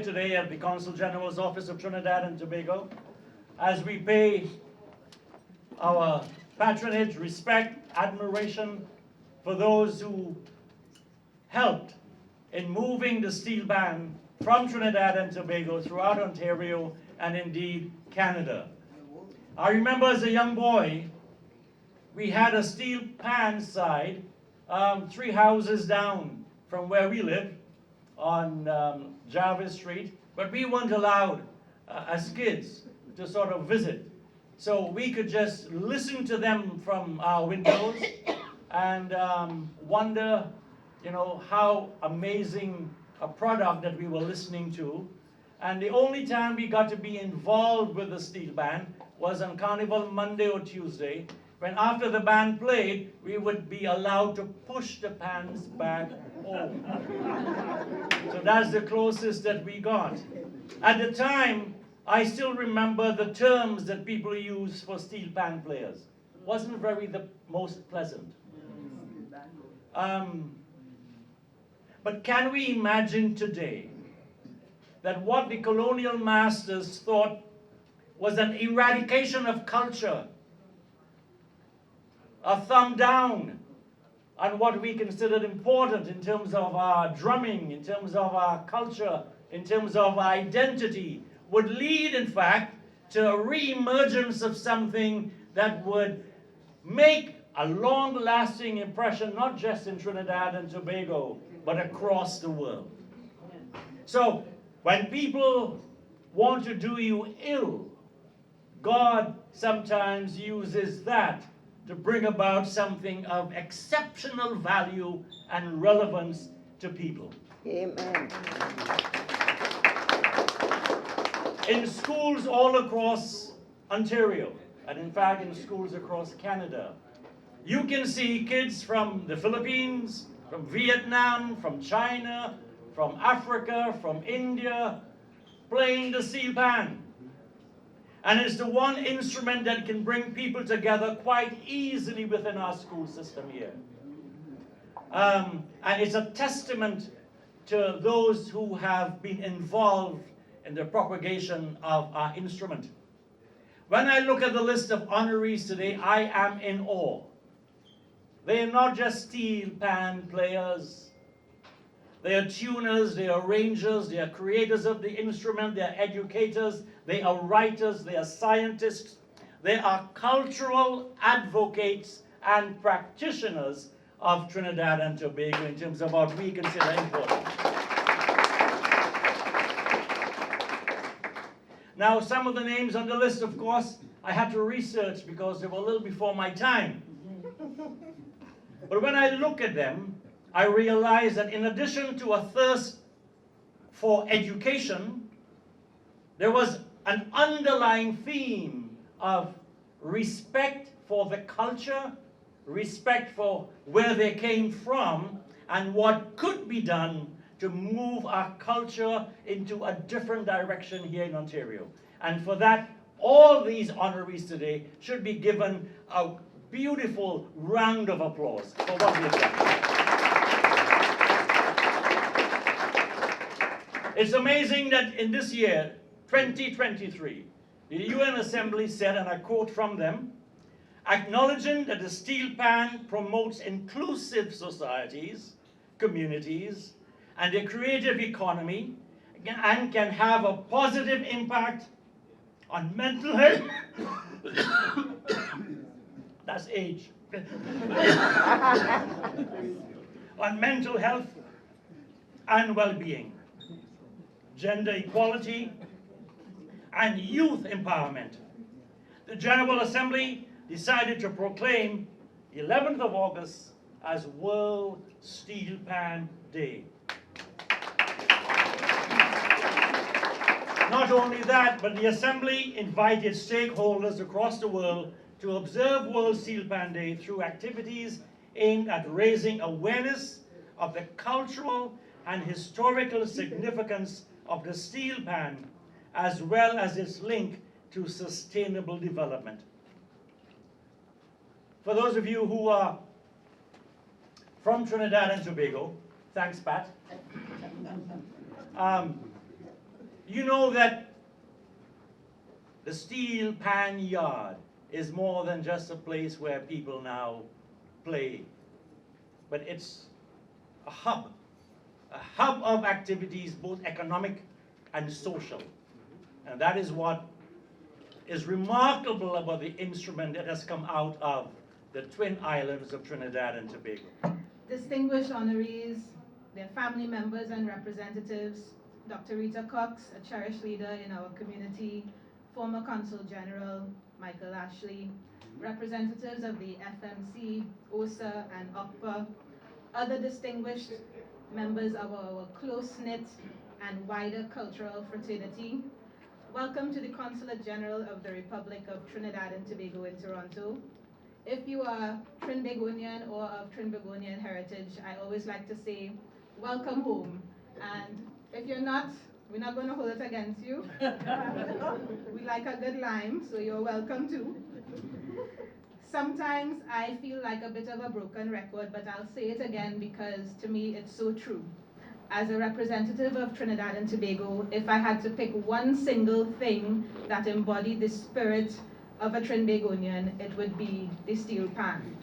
today at the Consul General's Office of Trinidad and Tobago as we pay our patronage, respect, admiration for those who helped in moving the steel ban from Trinidad and Tobago throughout Ontario and indeed Canada. I remember as a young boy, we had a steel pan side 3 houses down from where we live on Jarvis Street, but we weren't allowed as kids to sort of visit. So we could just listen to them from our windows and wonder, you know, how amazing a product that we were listening to. And the only time we got to be involved with the steel band was on Carnival Monday or Tuesday, when after the band played, we would be allowed to push the pans back home. So that's the closest that we got. At the time, I still remember the terms that people used for steel pan players. Wasn't very the most pleasant. But can we imagine today that what the colonial masters thought was an eradication of culture, a thumb down on what we considered important in terms of our drumming, in terms of our culture, in terms of our identity, would lead, in fact, to a re-emergence of something that would make a long-lasting impression, not just in Trinidad and Tobago, but across the world. So, when people want to do you ill, God sometimes uses that to bring about something of exceptional value and relevance to people. Amen. In schools all across Ontario, and in fact in schools across Canada, you can see kids from the Philippines, from Vietnam, from China, from Africa, from India, playing the steel pan. And it's the one instrument that can bring people together quite easily within our school system here. And it's a testament to those who have been involved in the propagation of our instrument. When I look at the list of honorees today, I am in awe. They are not just steel pan players. They are tuners, they are arrangers, they are creators of the instrument, they are educators, they are writers, they are scientists, they are cultural advocates and practitioners of Trinidad and Tobago in terms of what we consider important. Now, some of the names on the list, of course, I had to research because they were a little before my time. But when I look at them, I realize that in addition to a thirst for education, there was an underlying theme of respect for the culture, respect for where they came from, and what could be done to move our culture into a different direction here in Ontario. And for that, all these honorees today should be given a beautiful round of applause for what they've done. It's amazing that in this year, 2023, the UN Assembly said, and I quote from them, acknowledging that the steel pan promotes inclusive societies, communities, and a creative economy, and can have a positive impact on mental health, that's age, on mental health and well-being, gender equality, and youth empowerment. The General Assembly decided to proclaim the 11th of August as World Steelpan Day. Not only that, but the Assembly invited stakeholders across the world to observe World Steelpan Day through activities aimed at raising awareness of the cultural and historical significance of the steel pan, as well as its link to sustainable development. For those of you who are from Trinidad and Tobago, thanks, Pat. You know that the Steelpan Yard is more than just a place where people now play, but it's a hub of activities, both economic and social. And that is what is remarkable about the instrument that has come out of the Twin Islands of Trinidad and Tobago. Distinguished honorees, their family members and representatives, Dr. Rita Cox, a cherished leader in our community, former Consul General Michael Ashley, representatives of the FMC, OSA, and OCPA, other distinguished members of our close-knit and wider cultural fraternity. Welcome to the Consulate General of the Republic of Trinidad and Tobago in Toronto. If you are Trinbagonian or of Trinbagonian heritage, I always like to say, welcome home. And if you're not, we're not going to hold it against you. We like a good lime, so you're welcome too. Sometimes I feel like a bit of a broken record, but I'll say it again because to me it's so true. As a representative of Trinidad and Tobago, if I had to pick one single thing that embodied the spirit of a Trinbagonian, it would be the steel pan.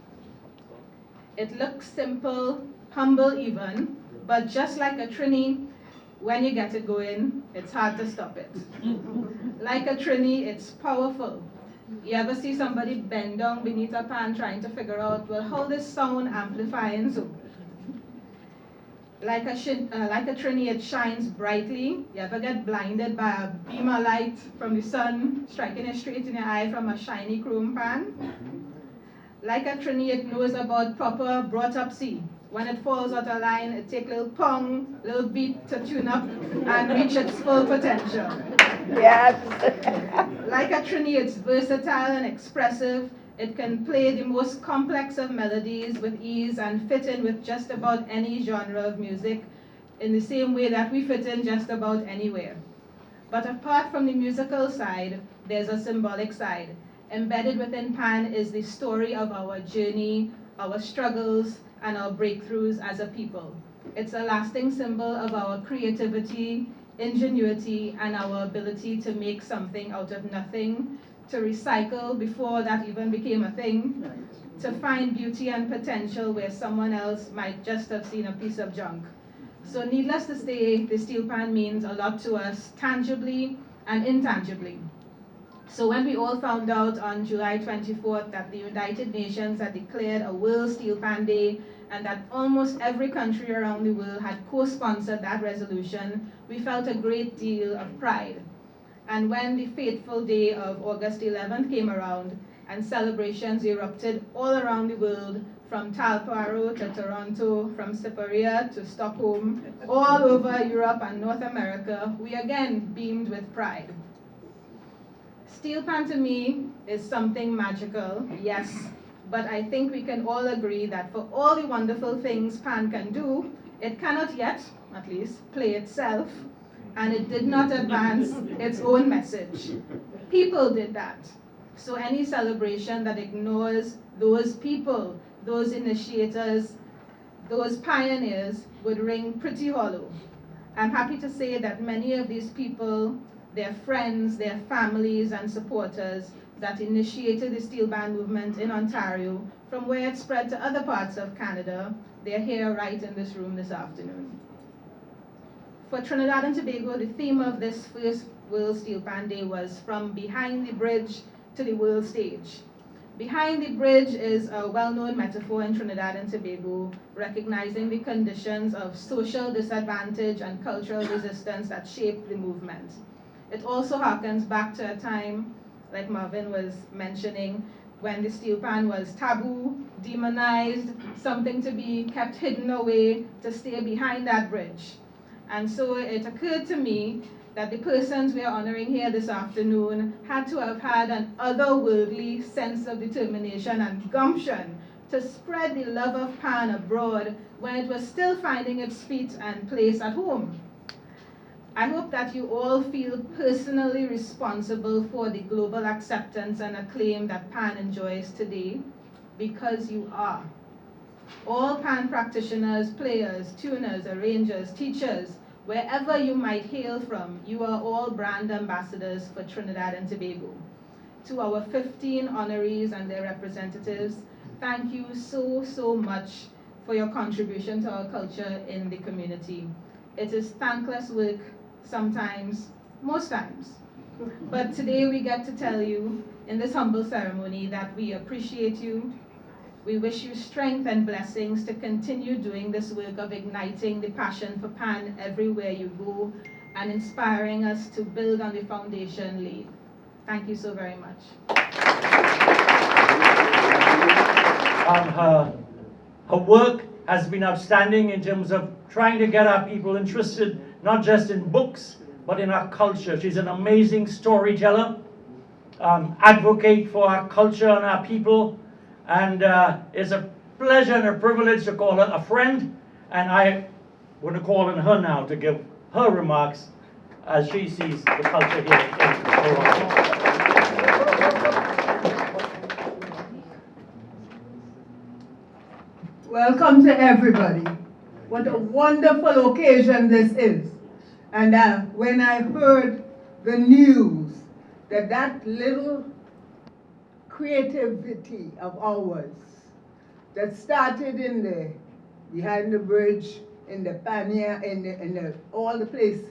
It looks simple, humble even, but just like a trini, when you get it going, it's hard to stop it. Like a trini, it's powerful. You ever see somebody bend down beneath a pan trying to figure out, well, how this sound amplifying so? Like a trini, it shines brightly. You ever get blinded by a beam of light from the sun striking it straight in your eye from a shiny chrome pan? Like a trini, it knows about proper brought-up C. When it falls out of line, it takes a little pong, little beat to tune up and reach its full potential. Yes. Like a trini, it's versatile and expressive. It can play the most complex of melodies with ease and fit in with just about any genre of music in the same way that we fit in just about anywhere. But apart from the musical side, there's a symbolic side. Embedded within pan is the story of our journey, our struggles, and our breakthroughs as a people. It's a lasting symbol of our creativity, ingenuity, and our ability to make something out of nothing, to recycle before that even became a thing, to find beauty and potential where someone else might just have seen a piece of junk. So needless to say, the steel pan means a lot to us tangibly and intangibly. So when we all found out on July 24th that the United Nations had declared a World Steelpan Day and that almost every country around the world had co-sponsored that resolution, we felt a great deal of pride. And when the fateful day of August 11th came around and celebrations erupted all around the world, from Talparo to Toronto, from Siparia to Stockholm, all over Europe and North America, we again beamed with pride. Steel pan to me is something magical, yes, but I think we can all agree that for all the wonderful things pan can do, it cannot yet, at least, play itself, and it did not advance its own message. People did that. So any celebration that ignores those people, those initiators, those pioneers would ring pretty hollow. I'm happy to say that many of these people, their friends, their families and supporters that initiated the steel band movement in Ontario, from where it spread to other parts of Canada, they're here right in this room this afternoon. For Trinidad and Tobago, the theme of this first World Steelpan Day was from behind the bridge to the world stage. Behind the bridge is a well-known metaphor in Trinidad and Tobago, recognizing the conditions of social disadvantage and cultural resistance that shaped the movement. It also harkens back to a time, like Marvin was mentioning, when the steel pan was taboo, demonized, something to be kept hidden away, to stay behind that bridge. And so it occurred to me that the persons we are honoring here this afternoon had to have had an otherworldly sense of determination and gumption to spread the love of pan abroad when it was still finding its feet and place at home. I hope that you all feel personally responsible for the global acceptance and acclaim that pan enjoys today, because you are. All pan practitioners, players, tuners, arrangers, teachers, Wherever you might hail from, you are all brand ambassadors for Trinidad and Tobago. To our 15 honorees and their representatives, thank you so much for your contribution to our culture in the community. It is thankless work sometimes, most times. But today we get to tell you in this humble ceremony that we appreciate you. We wish you strength and blessings to continue doing this work of igniting the passion for Pan everywhere you go and inspiring us to build on the foundation laid. Thank you so very much. Her work has been outstanding in terms of trying to get our people interested, not just in books, but in our culture. She's an amazing storyteller, advocate for our culture and our people, and it's a pleasure and a privilege to call her a friend, and I want to call on her now to give her remarks as she sees the culture here in Toronto. Welcome to everybody. What a wonderful occasion this is. And when I heard the news that that little creativity of ours that started in the behind the bridge, in the Pania, in all the places,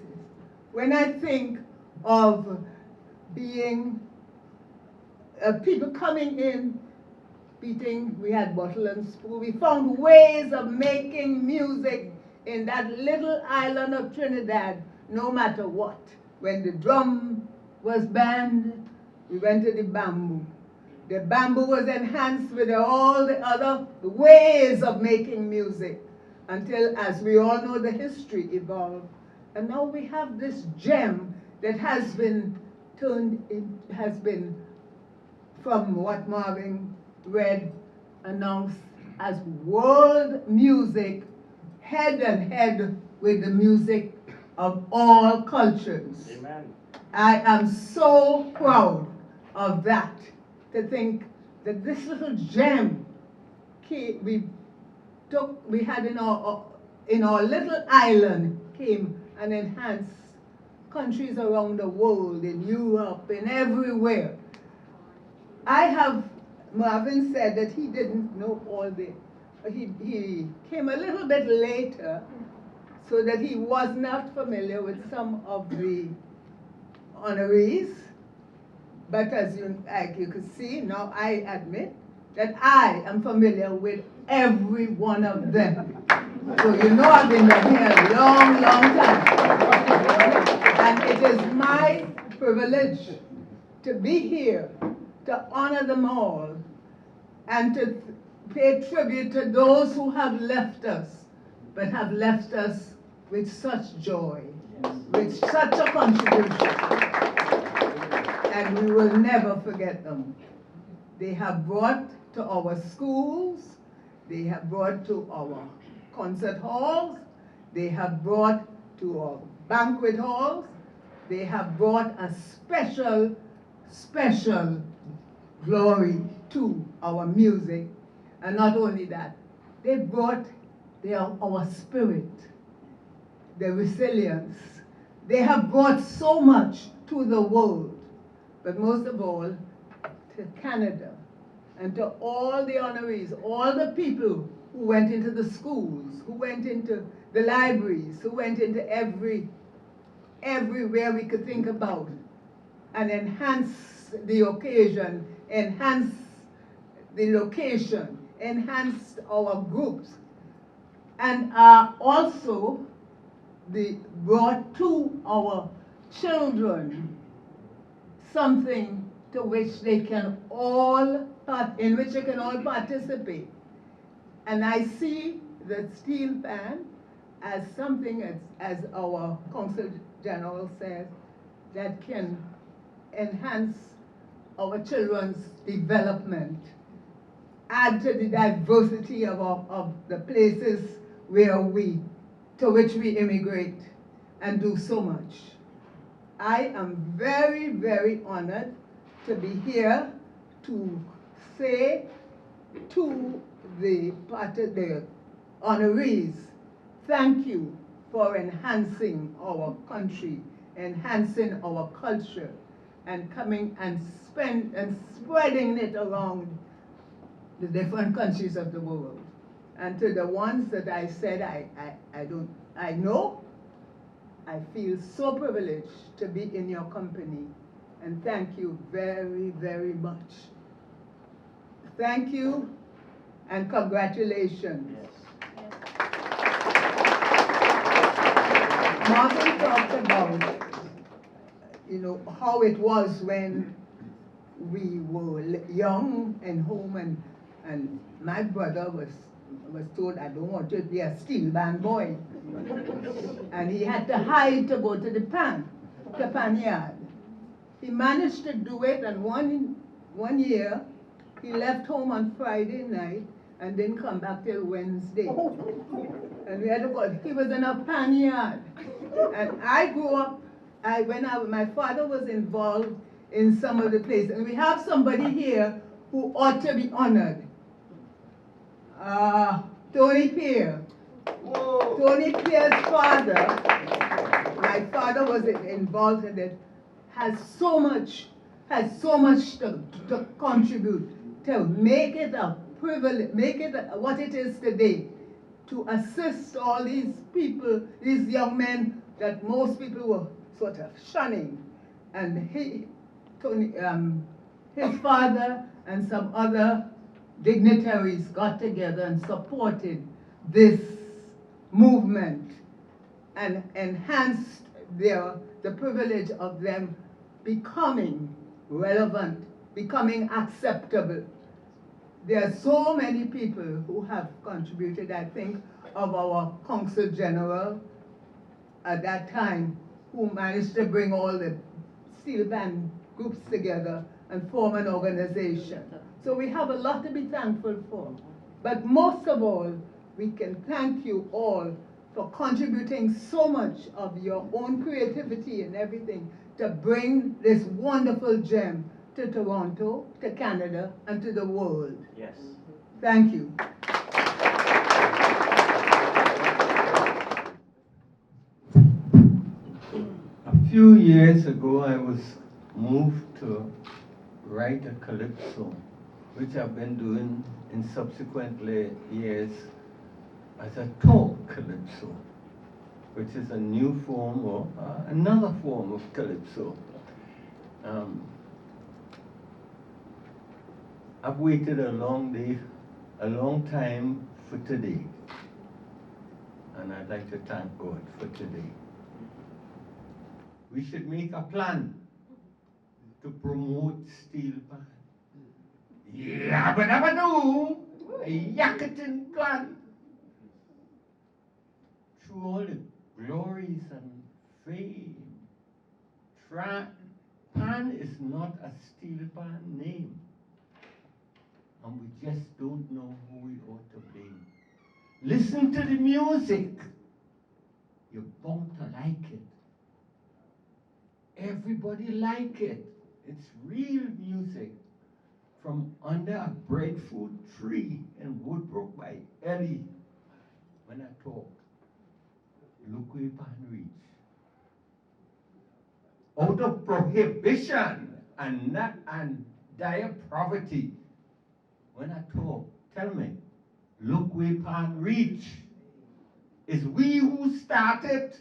when I think of being people coming in, beating, we had bottle and spoon. We found ways of making music in that little island of Trinidad, no matter what. When the drum was banned, we went to the bamboo. The bamboo was enhanced with all the other ways of making music until, as we all know, the history evolved. And now we have this gem that has been turned in, has been from what Marvin read, announced as world music, head and head with the music of all cultures. Amen. I am so proud of that, to think that this little gem we had in our little island came and enhanced countries around the world, in Europe, in everywhere. Marvin said that he didn't know all the, he came a little bit later, so that he was not familiar with some of the honorees. But as you can see, now I admit that I am familiar with every one of them. So you know I've been down here a long, long time. And it is my privilege to be here, to honor them all, and to pay tribute to those who have left us, but have left us with such joy, with such a contribution. And we will never forget them. They have brought to our schools, they have brought to our concert halls, they have brought to our banquet halls, they have brought a special, special glory to our music. And not only that, they brought our spirit, the resilience. They have brought so much to the world, but most of all to Canada, and to all the honorees, all the people who went into the schools, who went into the libraries, who went into everywhere we could think about, and enhanced the occasion, enhanced the location, enhanced our groups, and also brought to our children something to which they can all participate. And I see the Steelpan as something, as our Consul General says, that can enhance our children's development, add to the diversity of the places to which we immigrate, and do so much. I am very, very honored to be here to say to the honorees, thank you for enhancing our country, enhancing our culture, and coming and spreading it around the different countries of the world. And to the ones that I said I know, I feel so privileged to be in your company. And thank you very, very much. Thank you and congratulations. Yes. Martin talked about, you know, how it was when we were young and home, and my brother was told, I don't want to be a steel band boy. And he had to hide to go to the pan yard. He managed to do it, and one year, he left home on Friday night and didn't come back till Wednesday. And we had to go, he was in a pan yard. And I grew up, my father was involved in some of the places. And we have somebody here who ought to be honored. Tony PIERRE. Whoa. Tony PIERRE's father, my father was involved in it, has so much to contribute to make it a privilege, make it what it is today, to assist all these people, these young men that most people were sort of shunning. And his father and some other dignitaries got together and supported this movement and enhanced the privilege of them becoming relevant, becoming acceptable. There are so many people who have contributed. I think of our Consul General at that time, who managed to bring all the steel band groups together and form an organization. So we have a lot to be thankful for. But most of all, we can thank you all for contributing so much of your own creativity and everything to bring this wonderful gem to Toronto, to Canada, and to the world. Yes. Thank you. A few years ago, I was moved to write a calypso, which I've been doing in subsequently years as a talk calypso, which is a new form or another form of calypso. I've waited a long time for today, and I'd like to thank God for today. We should make a plan to promote Steelpan. Yabba dabba doo, a Yakutin plan. Through all the glories and fame, Pan is not a Steelpan name. And we just don't know who we ought to blame. Listen to the music. You're bound to like it. Everybody like it. It's real music from under a breadfruit tree in Woodbrook by Ellie. When I talk, look where Pan reach. Out of prohibition and dire poverty. When I talk, tell me, look where Pan reach. It's we who started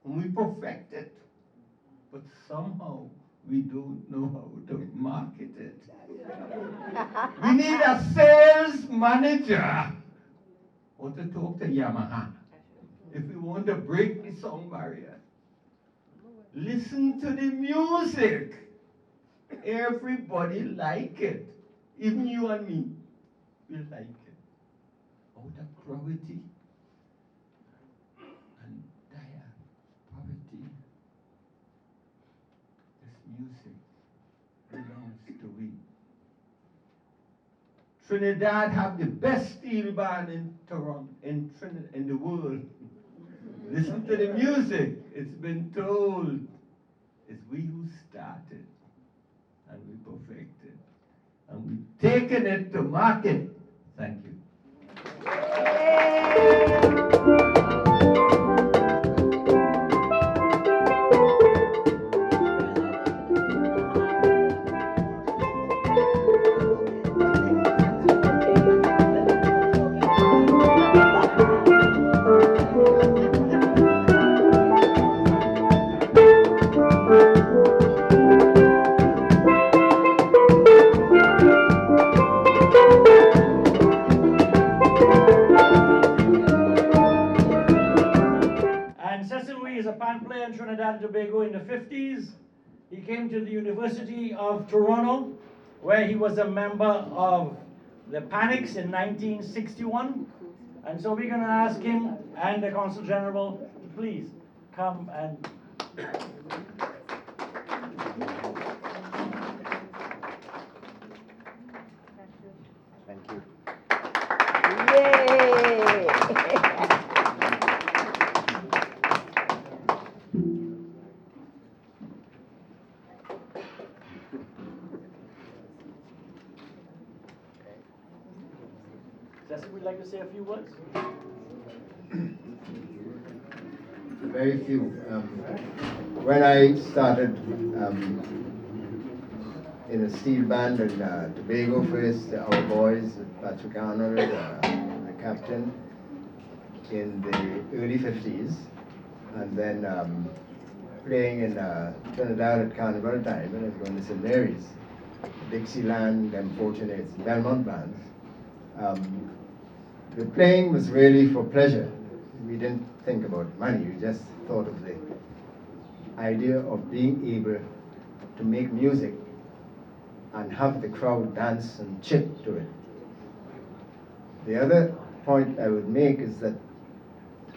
and we perfected. But somehow we don't know how to market it. We need a sales manager or to talk to Yamaha if we want to break the song barrier. Listen to the music. Everybody like it. Even you and me will like it. Out of poverty and dire poverty, this music belongs to we. Trinidad have the best steel band in Toronto, in the world. Listen to the music. It's been told. It's we who started and we perfected. And we've taken it to market. Thank you. came to the University of Toronto, where he was a member of the Panics in 1961. And so we're going to ask him and the Consul General to please come and... Thank you. Yay! Cecil, would you like to say a few words? Very few. When I started in a steel band in Tobago first, our boys, Patrick Arnold, the captain, in the early 50s, and then playing in Trinidad at carnival time, and I was going to St. Mary's, Dixieland, them Fortunates, Belmont bands. The playing was really for pleasure. We didn't think about money, we just thought of the idea of being able to make music and have the crowd dance and chip to it. The other point I would make is that,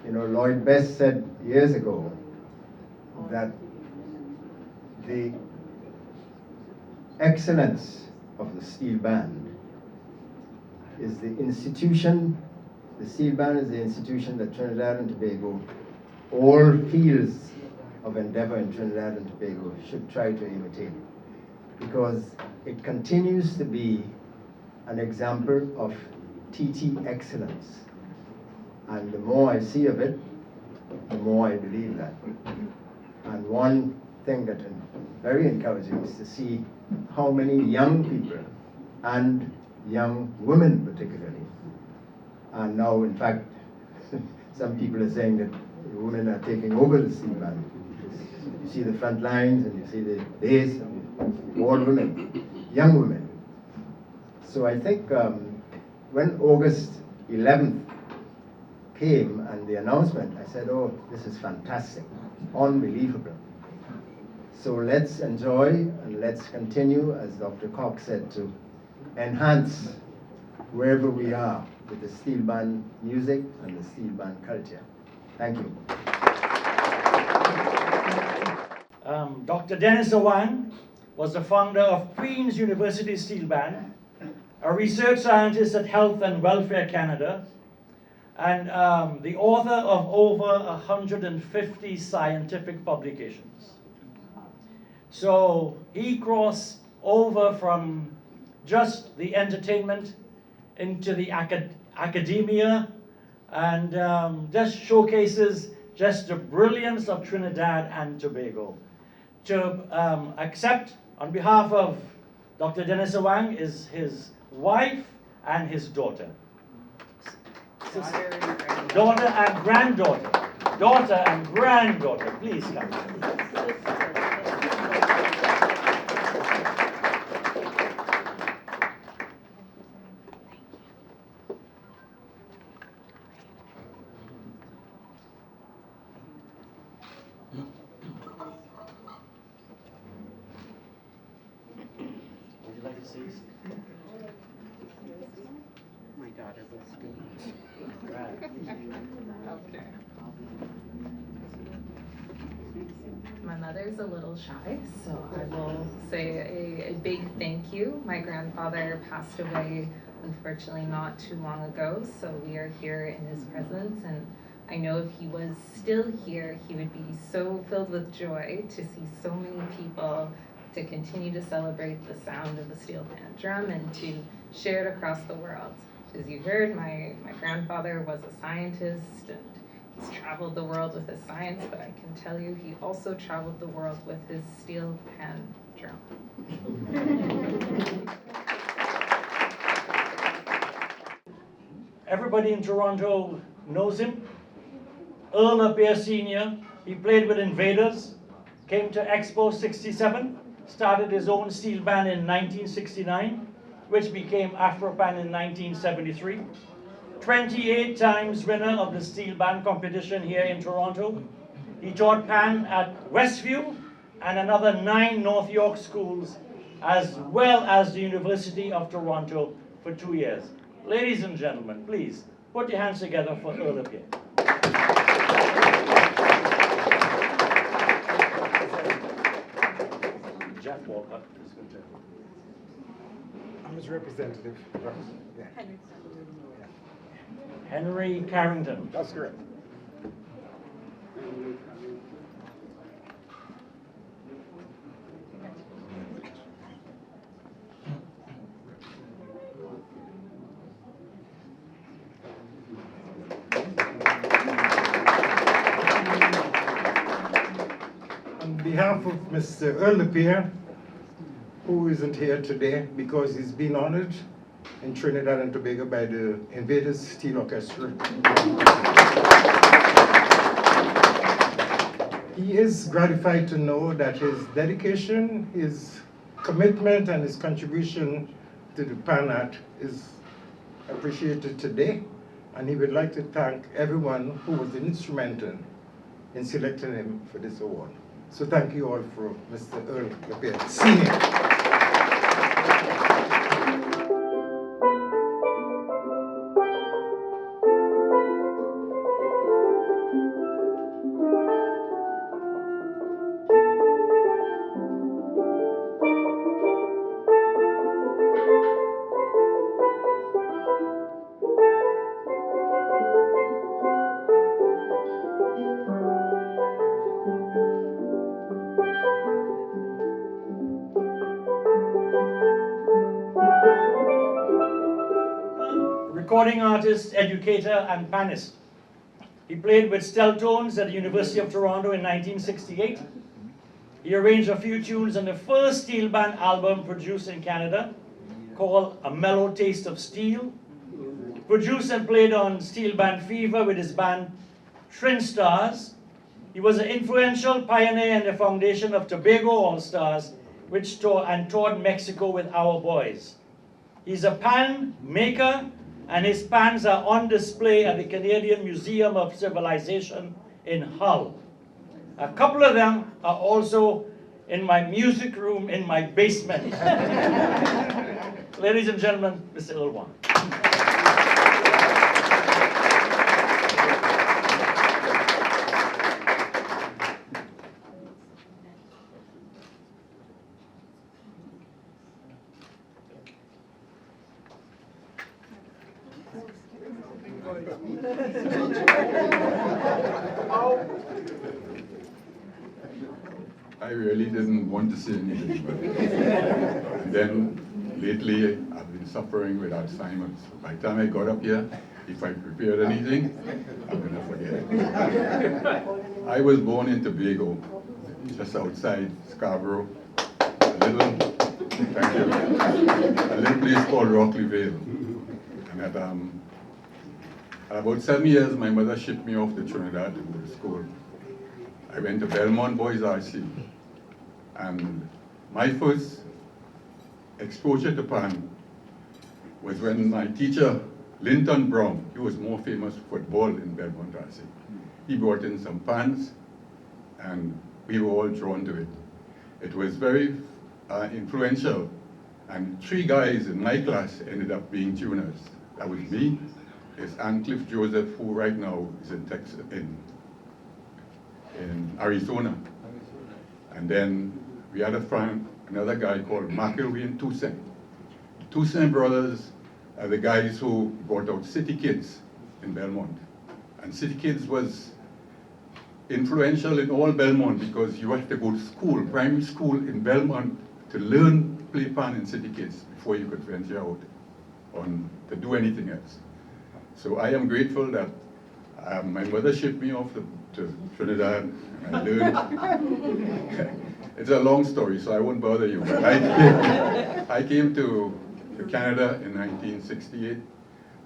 you know, Lloyd Best said years ago that the excellence of the steel band is the institution. The steel band is the institution that Trinidad and Tobago, all fields of endeavor in Trinidad and Tobago should try to imitate, because it continues to be an example of TT excellence. And the more I see of it, the more I believe that. And one thing that is very encouraging is to see how many young people, and young women particularly, and now, in fact, some people are saying that women are taking over the steel band. You see the front lines, and you see the bass, and all women, young women. So I think when August 11th came and the announcement, I said, oh, this is fantastic, unbelievable. So let's enjoy and let's continue, as Dr. Cox said, to enhance wherever we are with the steel band music and the steel band culture. Thank you. Dr. Dennis AWANG was the founder of Queen's University Steel Band, a research scientist at Health and Welfare Canada, and the author of over 150 scientific publications. So he crossed over from just the entertainment into the academia, and just showcases just the brilliance of Trinidad and Tobago. To accept on behalf of Dr. Dennis AWANG is his wife and his daughter. Daughter and granddaughter. Daughter and granddaughter, please come. Would you like to see? My daughter will speak. Right. My mother's a little shy, so I will say a big thank you. My grandfather passed away, unfortunately, not too long ago, so we are here in his presence, and I know if he was still here, he would be so filled with joy to see so many people, to continue to celebrate the sound of the steel pan drum and to share it across the world. As you heard, my grandfather was a scientist, and he's traveled the world with his science, but I can tell you he also traveled the world with his steel pan drum. Everybody in Toronto knows him. EARL Senior, he played with Invaders, came to Expo 67, started his own steel band in 1969, which became Afropan in 1973. 28 times winner of the steel band competition here in Toronto. He taught pan at Westview, and another 9 North York schools, as well as the University of Toronto for 2 years. Ladies and gentlemen, please put your hands together for Earl of Pierre. Jeff Walcott is going to. I'm his representative. Yeah. Henry Carrington. That's correct. On behalf of Mr. Earl of Pierre, who isn't here today because he's been honored in Trinidad and Tobago by the Invaders Steel Orchestra. He is gratified to know that his dedication, his commitment, and his contribution to the Pan Art is appreciated today, and he would like to thank everyone who was instrumental in selecting him for this award. So thank you all for Mr. Earl Lapierre, Senior. Recording artist, educator, and pannist. He played with Steltones at the University of Toronto in 1968. He arranged a few tunes on the first steel band album produced in Canada, called A Mellow Taste of Steel. Produced and played on Steel Band Fever with his band Trin Stars. He was an influential pioneer in the foundation of Tobago All Stars, which toured Mexico with Our Boys. He's a pan maker, and his pans are on display at the Canadian Museum of Civilization in Hull. A couple of them are also in my music room in my basement. Ladies and gentlemen, Mr. Ilwan. I really didn't want to say anything, but and then lately I've been suffering with Alzheimer's. By the time I got up here, if I prepared anything, I'm gonna forget it. I was born in Tobago, just outside Scarborough, a little place called Rockley Vale. And at about 7 years, my mother shipped me off to Trinidad to go to school. I went to Belmont Boys RC, and my first exposure to pan was when my teacher, Linton Brown, he was more famous for football in Belmont RC. He brought in some pans, and we were all drawn to it. It was very influential, and 3 guys in my class ended up being tuners. That was me, is Cliff Joseph, who right now is in Texas, in Arizona. And then we had another guy called McNEILLY and Toussaint. Toussaint brothers are the guys who brought out City Kids in Belmont. And City Kids was influential in all Belmont because you had to go to school, primary school in Belmont, to learn play pan in City Kids before you could venture out to do anything else. So I am grateful that my mother shipped me off to Trinidad, and I learned. It's a long story, so I won't bother you. But I came to Canada in 1968,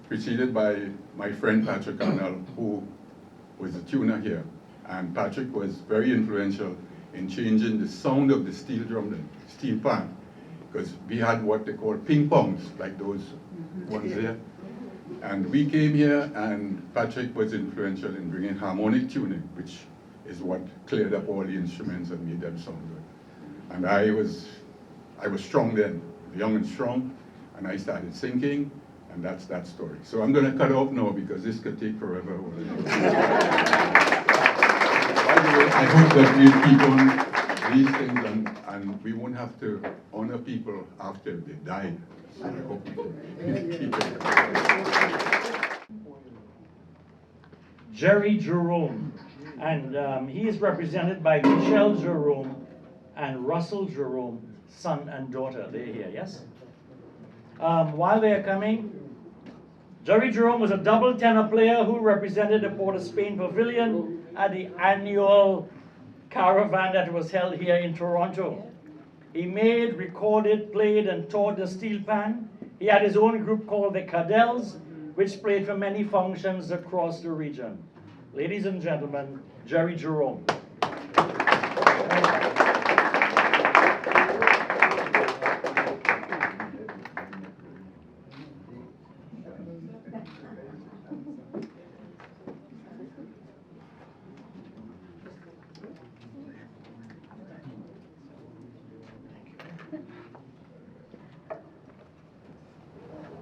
preceded by my friend Patrick Arnold, who was a tuner here. And Patrick was very influential in changing the sound of the steel drum, the steel pan, because we had what they call ping pongs, like those ones there. And we came here, and Patrick was influential in bringing harmonic tuning, which is what cleared up all the instruments and made them sound good. And I was strong then, young and strong, and I started sinking, and that's that story. So I'm going to cut off now because this could take forever. By the way, I hope that we keep on these things, and we won't have to honor people after they die. So I hope we can keep it. Jerome, and he is represented by Michelle Jerome and Russell Jerome, son and daughter. They're here, yes? While they are coming, Jerome was a double tenor player who represented the Port of Spain Pavilion at the annual caravan that was held here in Toronto. He made, recorded, played, and taught the steel pan. He had his own group called the Cadels, which played for many functions across the region. Ladies and gentlemen, Jerome.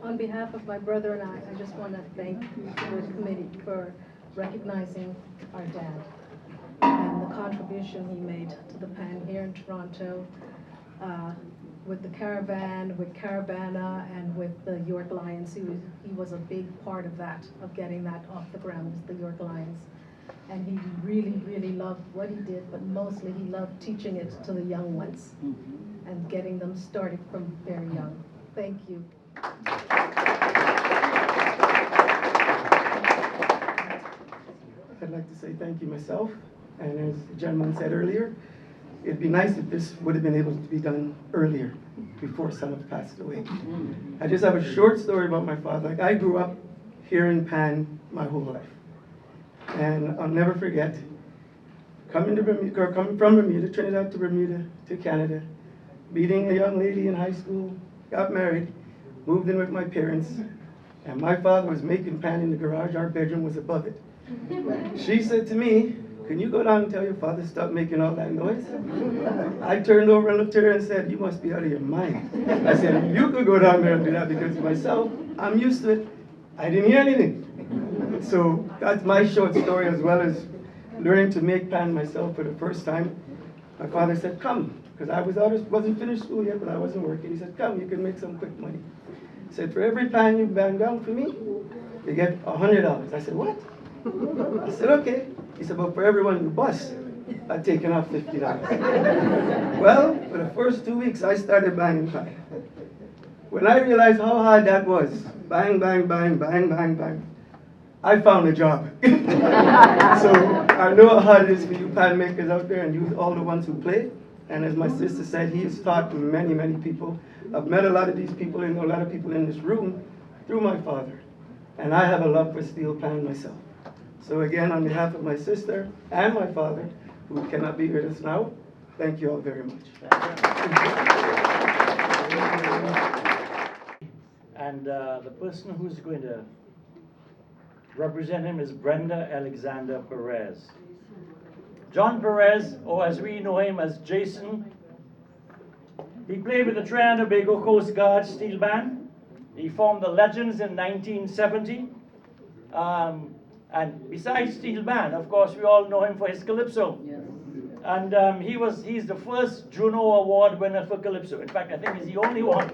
On behalf of my brother and I just want to thank the committee for recognizing our dad and the contribution he made to the pan here in Toronto with the caravan, with Caribana, and with the York Lions. He was a big part of that, of getting that off the ground, the York Lions. And he really, really loved what he did, but mostly he loved teaching it to the young ones and getting them started from very young. Thank you. I'd like to say thank you myself, and as the gentleman said earlier, it'd be nice if this would have been able to be done earlier, before some have passed away. I just have a short story about my father. Like, I grew up here in Pan my whole life, and I'll never forget coming from Bermuda, Trinidad to Bermuda to Canada, meeting a young lady in high school, got married, moved in with my parents, and my father was making pan in the garage. Our bedroom was above it. She said to me, "Can you go down and tell your father to stop making all that noise?" I turned over and looked at her and said, "You must be out of your mind." I said, "You could go down there and do that, because myself, I'm used to it. I didn't hear anything." So that's my short story, as well as learning to make pan myself for the first time. My father said, "Come," because I wasn't finished school yet, but I wasn't working. He said, "Come, you can make some quick money." He said, "For every pan you bang down for me, you get $100. I said, "What?" I said, "Okay." He said, "But for everyone you bust, I've taken off $50. Well, for the first 2 weeks, I started banging pan. When I realized how hard that was, bang, bang, bang, bang, bang, bang, I found a job. So I know how hard it is for you pan makers out there, and you all the ones who play. And as my sister said, he has taught many, many people. I've met a lot of these people and a lot of people in this room through my father. And I have a love for steel pan myself. So again, on behalf of my sister and my father, who cannot be with us now, thank you all very much. And the person who's going to represent him is Brenda Alexander Perez. John Perez, or as we know him as JAYSON, he played with the Trinidad and Tobago Coast Guard Steel Band. He formed the Legends in 1970. And besides steel band, of course, we all know him for his calypso. Yes. And he's the first Juno Award winner for calypso. In fact, I think he's the only one.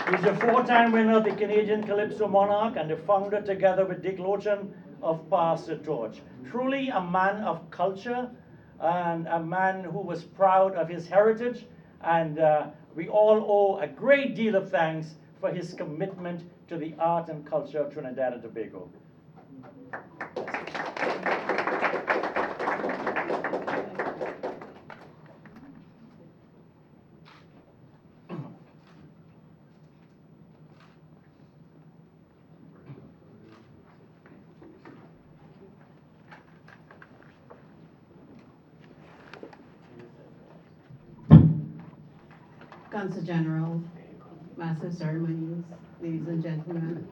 He's a 4-time winner of the Canadian Calypso Monarch and the founder, together with Dick Lochan, of Pass the Torch. Truly a man of culture and a man who was proud of his heritage. And we all owe a great deal of thanks for his commitment to the art and culture of Trinidad and Tobago. Consul General, Master of Ceremonies, ladies and gentlemen,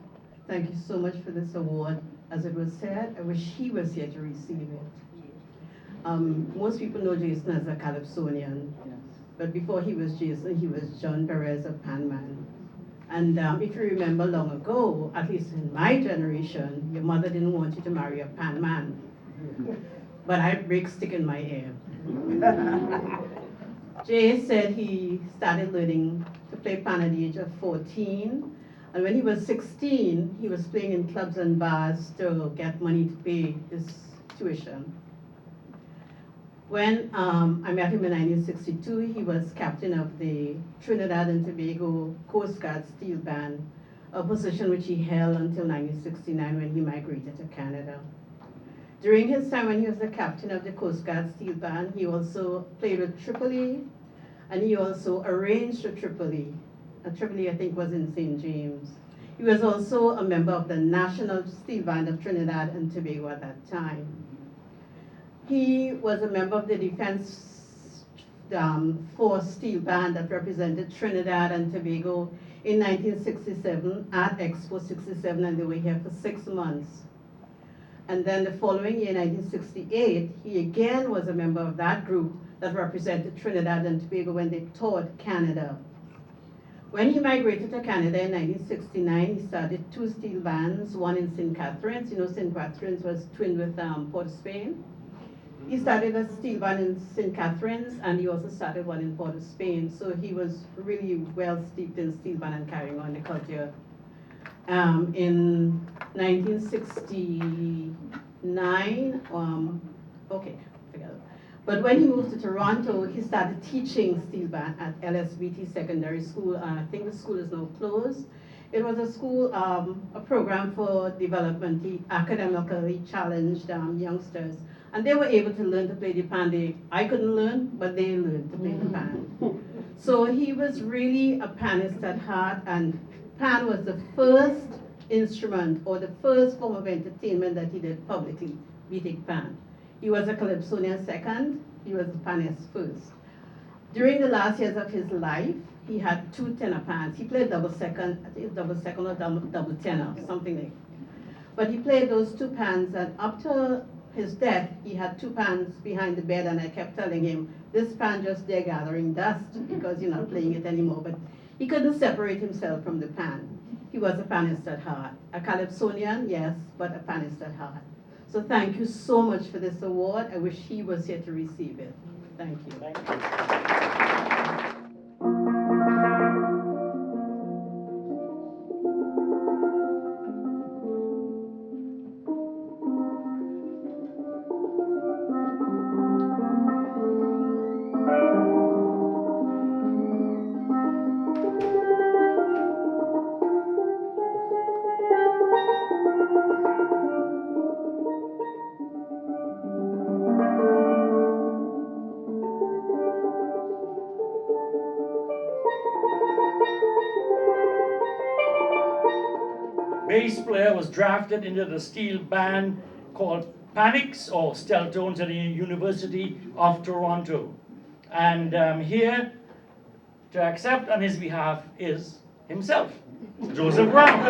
thank you so much for this award. As it was said, I wish he was here to receive it. Most people know Jason as a Calypsonian, but before he was Jason, he was John PEREZ of Panman. And if you remember long ago, at least in my generation, your mother didn't want you to marry a Panman. But I had break stick in my ear. Jay said he started learning to play pan at the age of 14. And when he was 16, he was playing in clubs and bars to get money to pay his tuition. When I met him in 1962, he was captain of the Trinidad and Tobago Coast Guard Steel Band, a position which he held until 1969 when he migrated to Canada. During his time when he was the captain of the Coast Guard Steel Band, he also played with Tripoli, and he also arranged for Tripoli. Tripoli, I think, was in St. James. He was also a member of the National Steel Band of Trinidad and Tobago at that time. He was a member of the Defense Force Steel Band that represented Trinidad and Tobago in 1967 at Expo 67, and they were here for 6 months. And then the following year, 1968, he again was a member of that group that represented Trinidad and Tobago when they toured Canada. When he migrated to Canada in 1969, he started 2 steel bands, one in St. Catharines. You know, St. Catharines was twinned with Port of Spain. He started a steel band in St. Catharines, and he also started one in Port of Spain. So he was really well steeped in steel band and carrying on the culture. In 1969, okay, forget it. But when he moved to Toronto, he started teaching steel band at LSBT Secondary School. I think the school is now closed. It was a school, a program for developmentally, academically challenged youngsters. And they were able to learn to play the pan. I couldn't learn, but they learned to play the pan. So he was really a panist at heart, and pan was the first instrument or the first form of entertainment that he did publicly, beating pan. He was a Calypsonian second, he was a panist first. During the last years of his life, he had 2 tenor pans. He played double second, I think double second or double tenor, something like that. But he played those 2 pans, and up to his death, he had 2 pans behind the bed, and I kept telling him, this pan just there gathering dust because you're not playing it anymore. But he couldn't separate himself from the pan. He was a panist at heart. A Calypsonian, yes, but a panist at heart. So thank you so much for this award. I wish he was here to receive it. Thank you. Thank you. Bass player was drafted into the steel band called Panics or Steltones at the University of Toronto. And here to accept on his behalf is himself, Joseph Brown.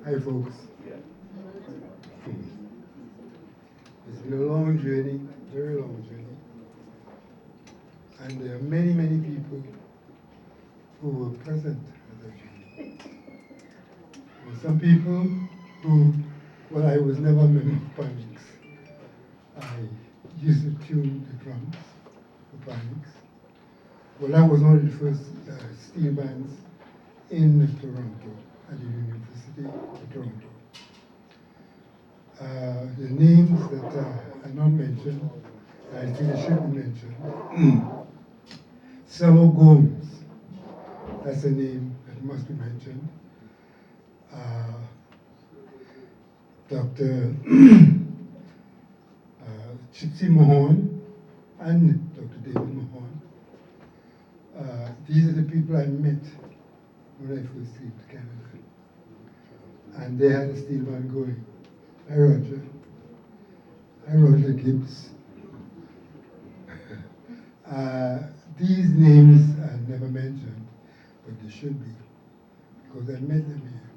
Hi folks. It's been a long journey, very long journey. And there are many, many people who were present at that journey. There were some people who, well, I was never a member of Panics. I used to tune the drums for Panics. Well, I was one of the first steel bands in Toronto, at the University of Toronto. The names that are not mentioned, I think they should be mentioned. SELLO GOMES, that's a name that must be mentioned. Dr. Chipsy Mahon and Dr. David Mahon. These are the people I met when I first came to Canada. And they had a steel band going. Hi, Roger. Hi, Roger Gibbs. These names are never mentioned, but they should be, because I met them here.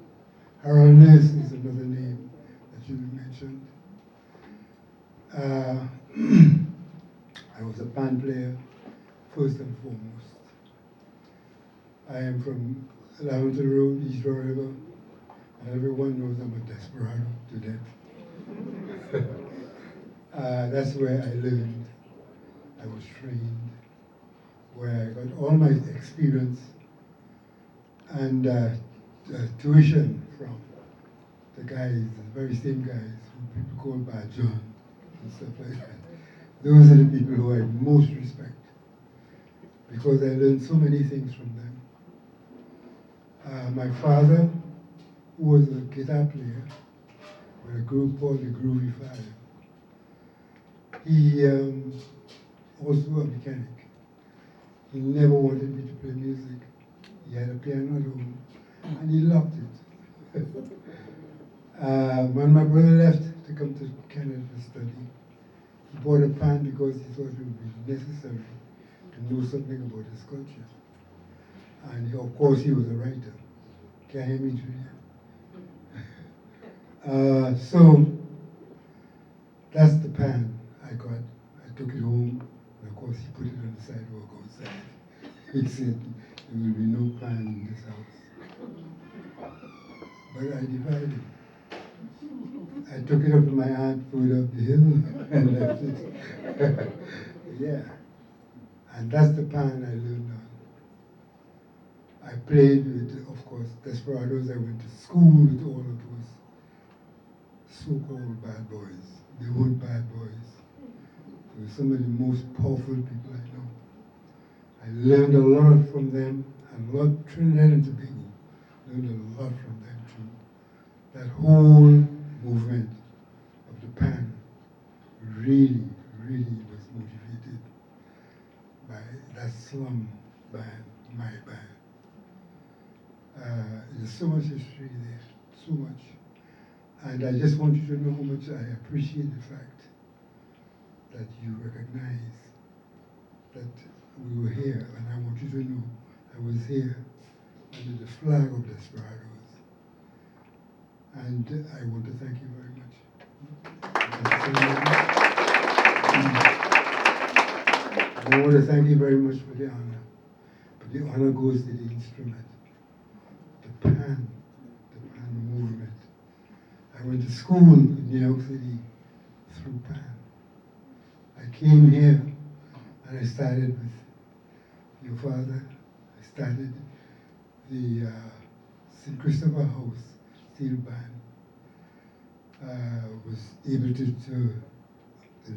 Harold Nurse is another name that should be mentioned. I was a pan player, first and foremost. I am from Lavender Road, East Royal River, and everyone knows I'm a desperado to death. That's where I learned, I was trained, where I got all my experience and tuition from the guys, the very same guys who people call Bad John and stuff like that. Those are the people who I most respect, because I learned so many things from them. My father, who was a guitar player with a group called the Groovy Five, he also a mechanic. He never wanted me to play music. He had a piano at home, and he loved it. When my brother left to come to Canada to study, he bought a pan because he thought it would be necessary to know something about his culture. And of course, he was a writer. Can you hear me, Julia? So that's the pan I got. I took it home, and of course, he put it on the sidewalk outside. He said, there will be no pan in this house. But I divided. I took it up to my aunt, threw it up the hill, and left it. Yeah. And that's the pan I learned on. I played with, of course, desperados. I went to school with all of those so-called bad boys. They weren't bad boys. They were some of the most powerful people I know. I learned a lot from them, and a lot, Trinidad and Tobago, learned a lot from them too. That whole movement of the pan really, really was motivated by that slum band, my band. There's so much history there, so much. And I just want you to know how much I appreciate the fact that you recognize that we were here, and I want you to know I was here under the flag of Desperados. And I want to thank you very much. And I want to thank you very much for the honor. But the honor goes to the instrument, the pan movement. I went to school in New York City through pan. I came here and I started with your father. I started the St. Christopher House steel band. Was able to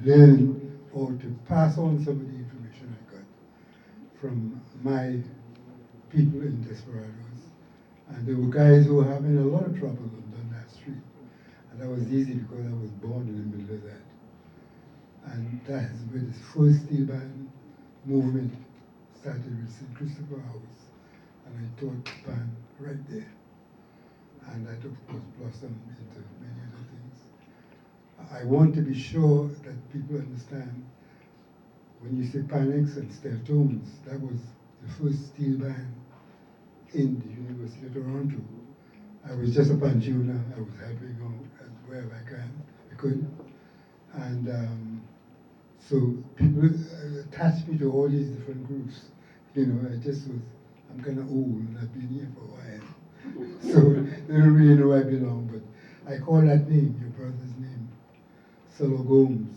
learn or to pass on some of the information I got from my people in Desperados. And there were guys who were having a lot of trouble on Dundas Street. And that was easy because I was born in the middle of that. And that is where this first steel band movement started with St. Christopher House. And I taught band right there. And that, of course, blossomed into many other things. I want to be sure that people understand when you say panics and stelltones, that was the first steel band in the University of Toronto. I was just a panjuna. I was helping out as wherever I could. And so people attached me to all these different groups. You know, I just was, I'm kind of old and I've been here for a while. So they don't really know I belong, but I call that name, your brother's name, SELLO GOMES,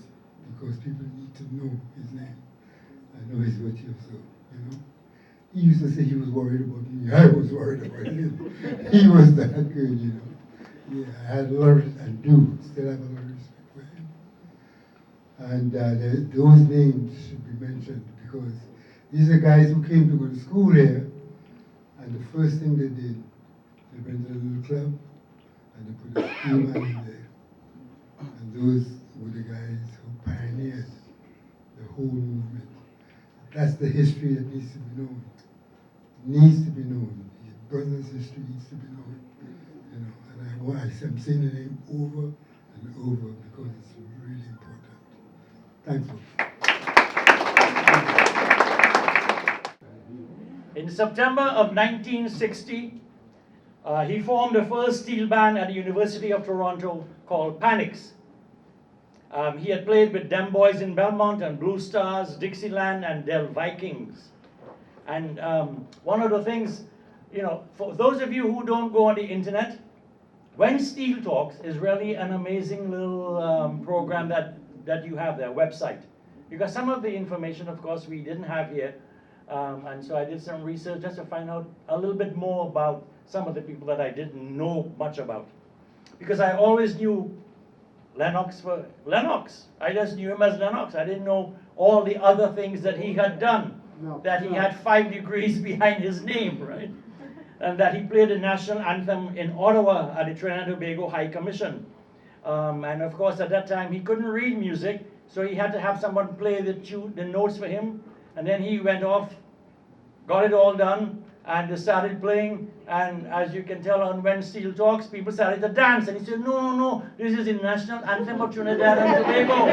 because people need to know his name. I know he's with you, so, you know. He used to say he was worried about me. I was worried about him. He was that good, you know. Yeah, I had a lot of, and do still have a lot of respect for him. And those names should be mentioned because these are guys who came to go to school here, and the first thing they did, they went to a little club, and they put a steel band in there. And those were the guys who pioneered the whole movement. That's the history that needs to be known. Needs to be known. Your brother's history needs to be known. You know, and I'm saying the name over and over because it's really important. Thanks, folks. In September of 1960, he formed the first steel band at the University of Toronto called Pannist. He had played with Dem Boys in Belmont and Blue Stars, Dixieland, and Del Vikings. And one of the things, you know, for those of you who don't go on the internet, When Steel Talks is really an amazing little program that you have there, website. Because some of the information, of course, we didn't have here. And so I did some research just to find out a little bit more about some of the people that I didn't know much about. Because I always knew LENNOX for LENNOX. I just knew him as LENNOX. I didn't know all the other things that he had done. That he had 5 degrees behind his name, right? And that he played the national anthem in Ottawa at the Trinidad and Tobago High Commission. And of course, at that time, he couldn't read music, so he had to have someone play the notes for him. And then he went off, got it all done, and started playing. And as you can tell on When Steel Talks, people started to dance. And he said, no, no, no, this is the national anthem of Trinidad and Tobago.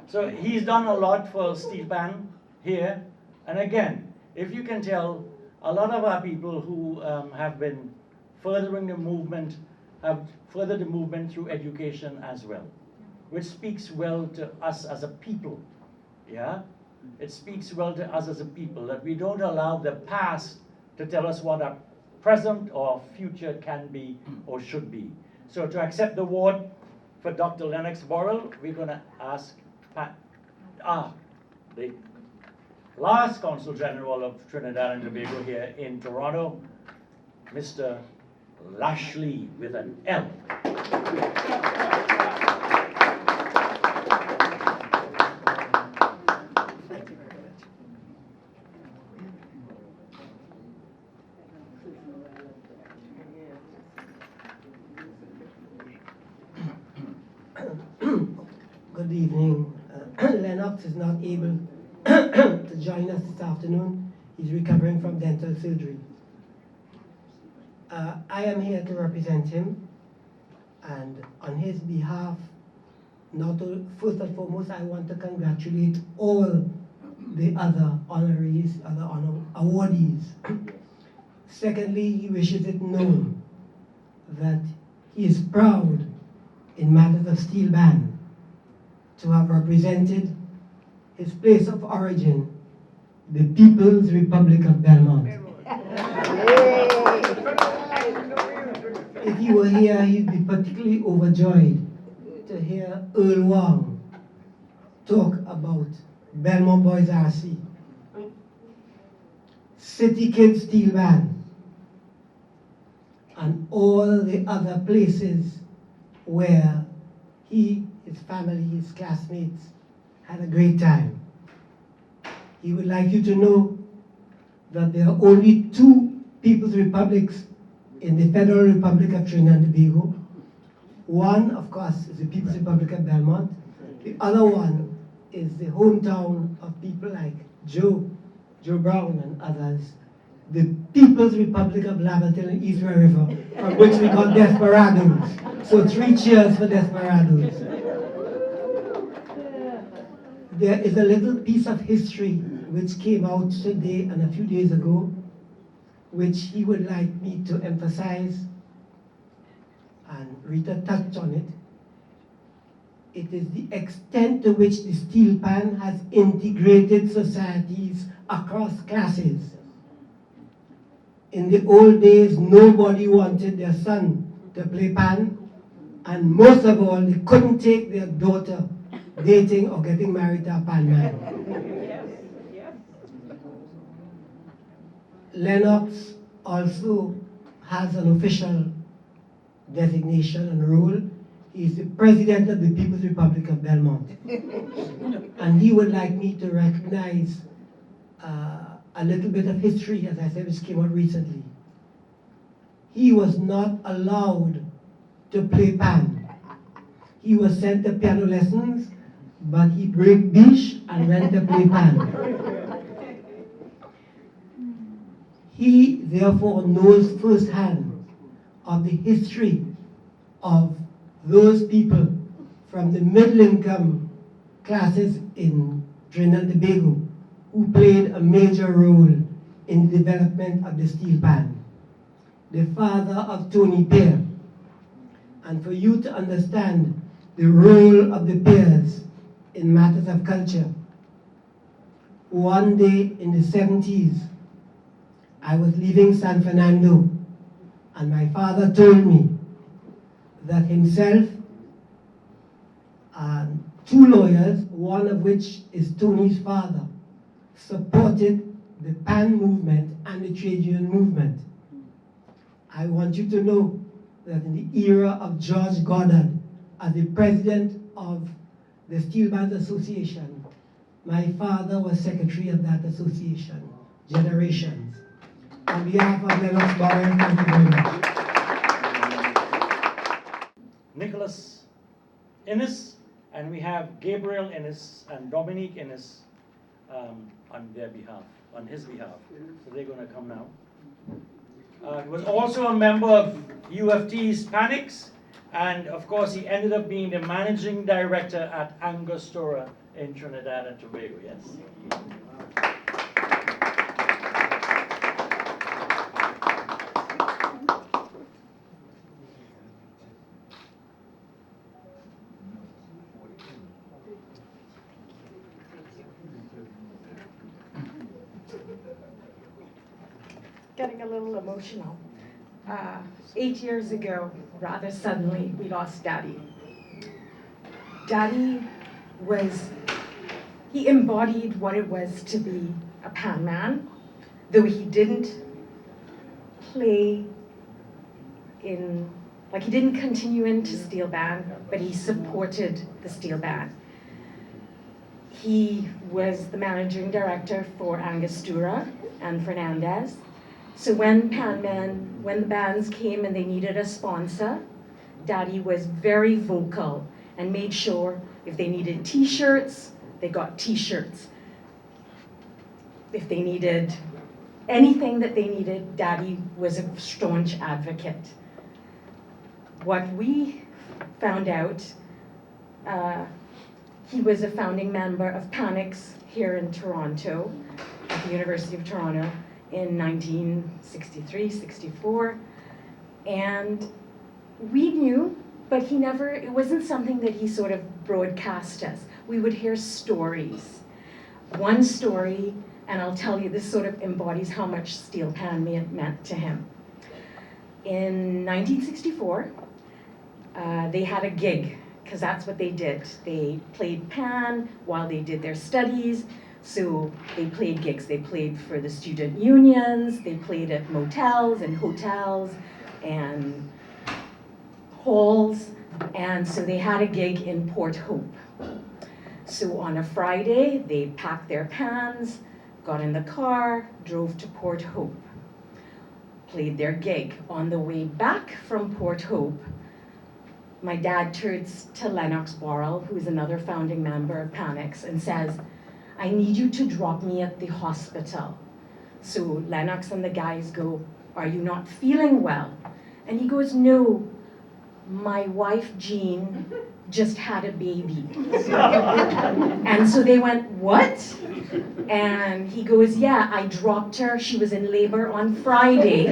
So he's done a lot for Steelpan here. And again, if you can tell, a lot of our people who have been furthering the movement have furthered the movement through education as well, which speaks well to us as a people, yeah? It speaks well to us as a people, that we don't allow the past to tell us what our present or future can be or should be. So to accept the award for Dr. Lennox BOREL, we're gonna ask the last Consul General of Trinidad and Tobago here in Toronto, Mr. Lashley with an L. Good evening. Lennox is not able to join us this afternoon. He's recovering from dental surgery. I am here to represent him, and on his behalf, first and foremost, I want to congratulate all the other honorees, other awardees. Secondly, he wishes it known that he is proud in matters of steel band to have represented his place of origin, the People's Republic of Belmont. If he were here, he'd be particularly overjoyed to hear Earl Wang talk about Belmont Boys RC, City Kids Steel Band, and all the other places where he, his family, his classmates had a great time. He would like you to know that there are only 2 People's Republics in the Federal Republic of Trinidad and Tobago. One, of course, is the People's Republic of Belmont. The other one is the hometown of people like Joe Brown and others, the People's Republic of Laverton and East River, from which we got Desperados. So 3 cheers for Desperados. There is a little piece of history which came out today and a few days ago, which he would like me to emphasize, and Rita touched on it. It is the extent to which the steel pan has integrated societies across classes. In the old days, nobody wanted their son to play pan, and most of all, they couldn't take their daughter dating or getting married to a pan man. Lennox also has an official designation and role. He is the President of the People's Republic of Belmont. And he would like me to recognize a little bit of history, as I said, which came out recently. he was not allowed to play pan. He was sent to piano lessons, but he broke biche and went to play pan. He therefore knows firsthand of the history of those people from the middle income classes in Trinidad and Tobago who played a major role in the development of the steel pan. The father of Tony PIERRE. And for you to understand the role of the PIERRES in matters of culture, one day in the 70s, I was leaving San Fernando, and my father told me that himself and 2 lawyers, one of which is Tony's father, supported the PAN movement and the trade union movement. I want you to know that in the era of George Goddard as the president of the Steel Band Association, my father was secretary of that association, generations. On behalf of LENNOX, BOREL, thank you very much. Nicholas Innis, and we have Gabriel Innis and Dominique Innis on their behalf, on his behalf. So they're going to come now. He was also a member of UFT's Panics, and of course he ended up being the managing director at Angostura in Trinidad and Tobago, yes. Getting a little emotional. 8 years ago, rather suddenly, we lost Daddy. Daddy he embodied what it was to be a pan man, though he didn't play he didn't continue into steel band, but he supported the steel band. He was the managing director for Angostura and Fernandez. So when the bands came and they needed a sponsor, Daddy was very vocal and made sure if they needed t-shirts, they got t-shirts. If they needed anything that they needed, Daddy was a staunch advocate. What we found out, he was a founding member of Panics here in Toronto, at the University of Toronto, in 1963, 64, and we knew, but it wasn't something that he sort of broadcast us. We would hear stories. One story, and I'll tell you, this sort of embodies how much steel pan meant to him. In 1964, they had a gig, because that's what they did. They played pan while they did their studies. So they played gigs. They played for the student unions, they played at motels and hotels and halls, and so they had a gig in Port Hope. So on a Friday, they packed their pans, got in the car, drove to Port Hope, played their gig. On the way back from Port Hope, my dad turns to LENNOX BOREL, who is another founding member of Panics, and says, I need you to drop me at the hospital. So LENNOX and the guys go, are you not feeling well? And he goes, no, my wife Jean just had a baby. And so they went, what? And he goes, yeah, I dropped her. She was in labor on Friday.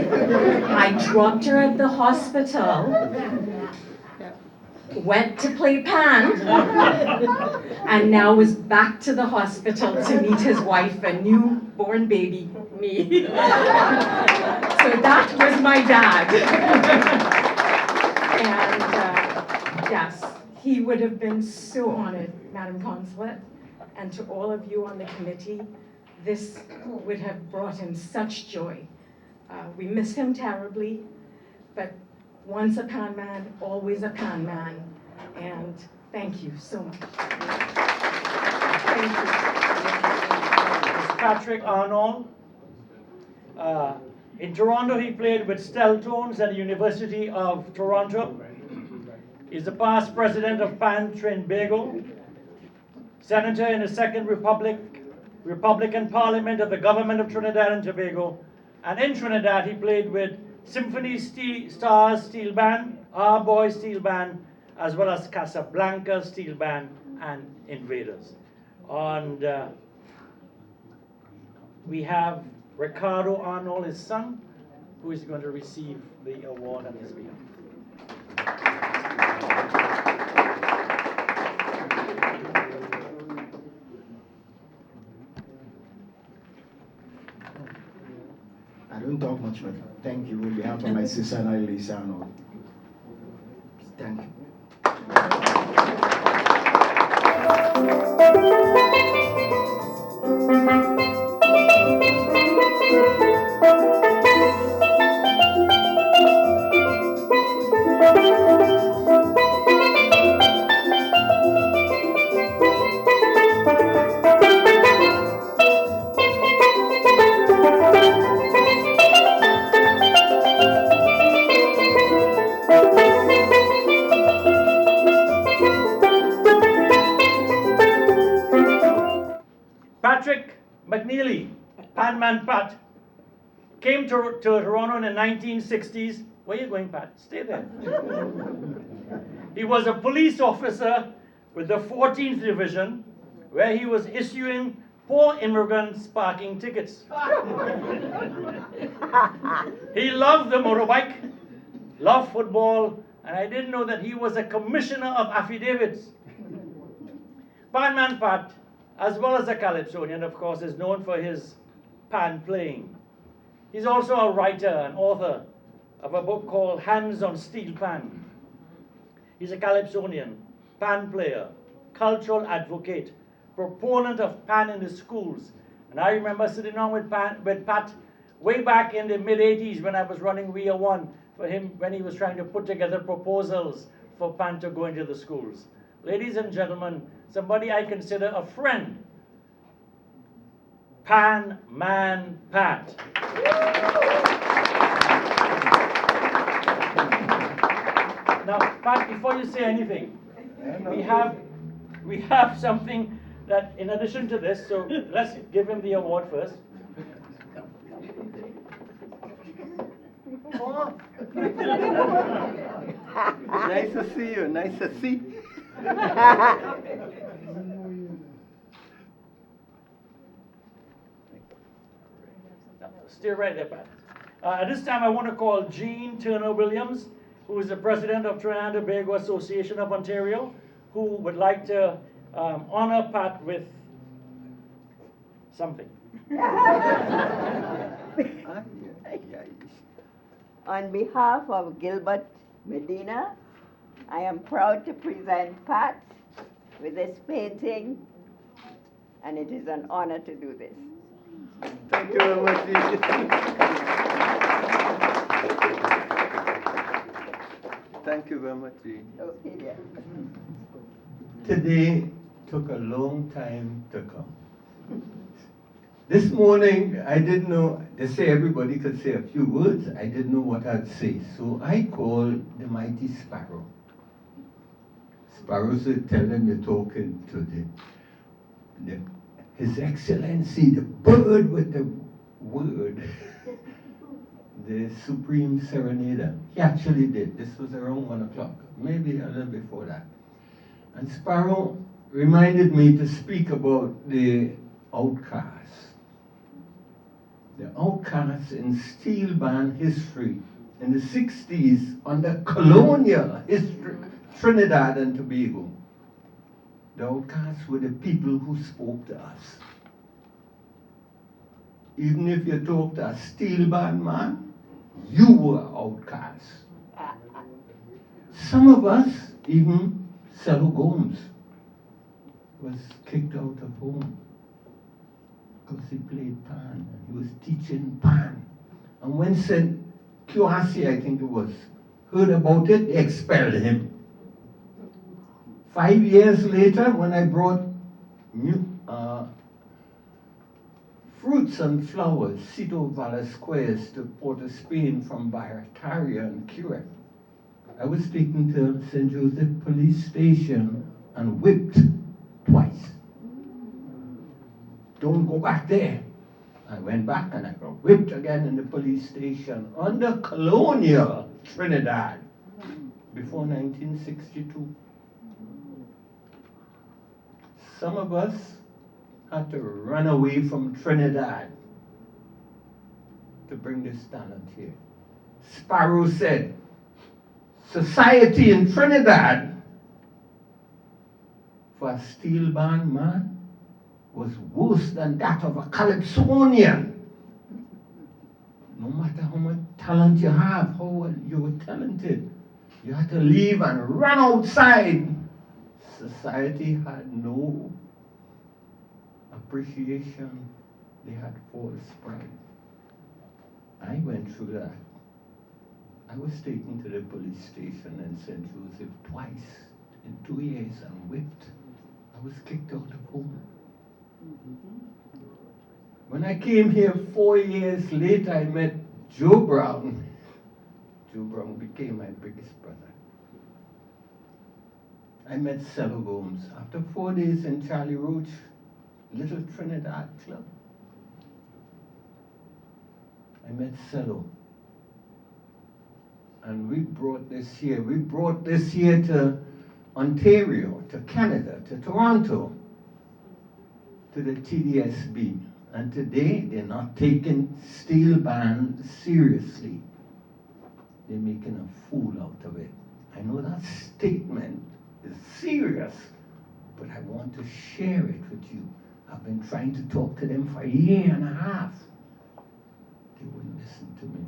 I dropped her at the hospital, went to play pan, and now was back to the hospital to meet his wife and newborn baby, me. So that was my dad. And yes, he would have been so honored, Madam Consulate, and to all of you on the committee, this would have brought him such joy. We miss him terribly, but once a pan man, always a pan man, and thank you so much. Thank you. Patrick Arnold. In Toronto, he played with Steltones at the University of Toronto. He's the past president of Trinbago, senator in the Second Republican Parliament of the Government of Trinidad and Tobago. And in Trinidad, he played with Symphony Stars Steel Band, Our Boy Steel Band, as well as Casablanca Steel Band and Invaders. And we have Ricardo Arnold, his son, who is going to receive the award on his behalf. I don't talk much, but thank you on behalf of my sister and I, Lisa Arnold. Thank you. McNEILLY, Panman Pat, came to Toronto in the 1960s. Where are you going, Pat? Stay there. He was a police officer with the 14th Division, where he was issuing poor immigrants parking tickets. He loved the motorbike, loved football, and I didn't know that he was a commissioner of affidavits. Panman Pat, as well as a calypsonian, of course, is known for his pan playing. He's also a writer and author of a book called Hands on Steel Pan. He's a calypsonian, pan player, cultural advocate, proponent of pan in the schools. And I remember sitting down with Pat way back in the mid-80s when I was running We Are One for him when he was trying to put together proposals for pan to go into the schools. Ladies and gentlemen, somebody I consider a friend, Panman Pat. Now, Pat, before you say anything, we have something that, in addition to this, so let's give him the award first. Nice to see you. Nice to see. Stay right there, Pat. At this time, I want to call Jean Turner Williams, who is the president of Trinidad and Tobago Association of Ontario, who would like to honor Pat with something. On behalf of Gilbert Medina, I am proud to present Pat with this painting, and it is an honor to do this. Thank you very much. Thank you very much. Okay, yeah. Today took a long time to come. This morning, I didn't know, they say everybody could say a few words. I didn't know what I'd say. So I called the mighty sparrow. Sparrow said, tell them you're talking to His Excellency, the bird with the word, the Supreme Serenader. He actually did. This was around 1 o'clock, maybe a little before that. And Sparrow reminded me to speak about the outcasts. The outcasts in steel band history in the 60s under colonial history, Trinidad and Tobago. The outcasts were the people who spoke to us. Even if you talk to a steel band man, you were outcasts. Some of us, even SELLO GOMES, was kicked out of home because he played pan and he was teaching pan. And when St. QRC, I think it was, heard about it, they expelled him. 5 years later, when I brought fruits and flowers, Cito Valle squares to Port of Spain from Barataria and Quebec. I was taken to St. Joseph Police Station and whipped twice. Don't go back there. I went back and I got whipped again in the police station under colonial Trinidad before 1962. Some of us had to run away from Trinidad to bring this talent here. Sparrow said, society in Trinidad for a steel band man was worse than that of a Calypsonian. No matter how much talent you have, how well you were talented, you had to leave and run outside. Society had no appreciation. They had false pride. I went through that. I was taken to the police station in St. Joseph twice in 2 years and whipped. I was kicked out of home. When I came here 4 years later, I met Joe Brown. Joe Brown became my biggest brother. I met SELLO GOMES after 4 days in Charlie Roach, Little Trinidad Club. I met SELLO. And we brought this here to Ontario, to Canada, to Toronto, to the TDSB. And today, they're not taking steel band seriously. They're making a fool out of it. I know that statement is serious, but I want to share it with you. I've been trying to talk to them for a year and a half. They wouldn't listen to me.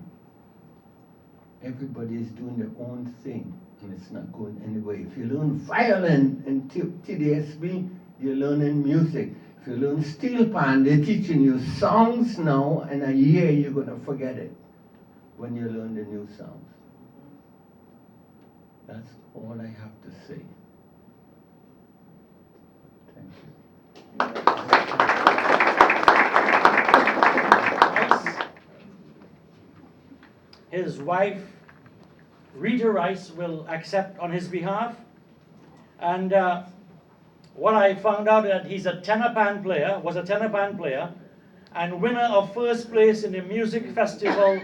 Everybody is doing their own thing, and it's not going anywhere. If you learn violin in TDSB, you're learning music. If you learn steel pan, they're teaching you songs now, and a year you're going to forget it when you learn the new songs. That's all I have to say. Thank you. His wife, Rita Rice, will accept on his behalf. And what I found out that he's a tenor pan player, was a tenor pan player, and winner of first place in the music festival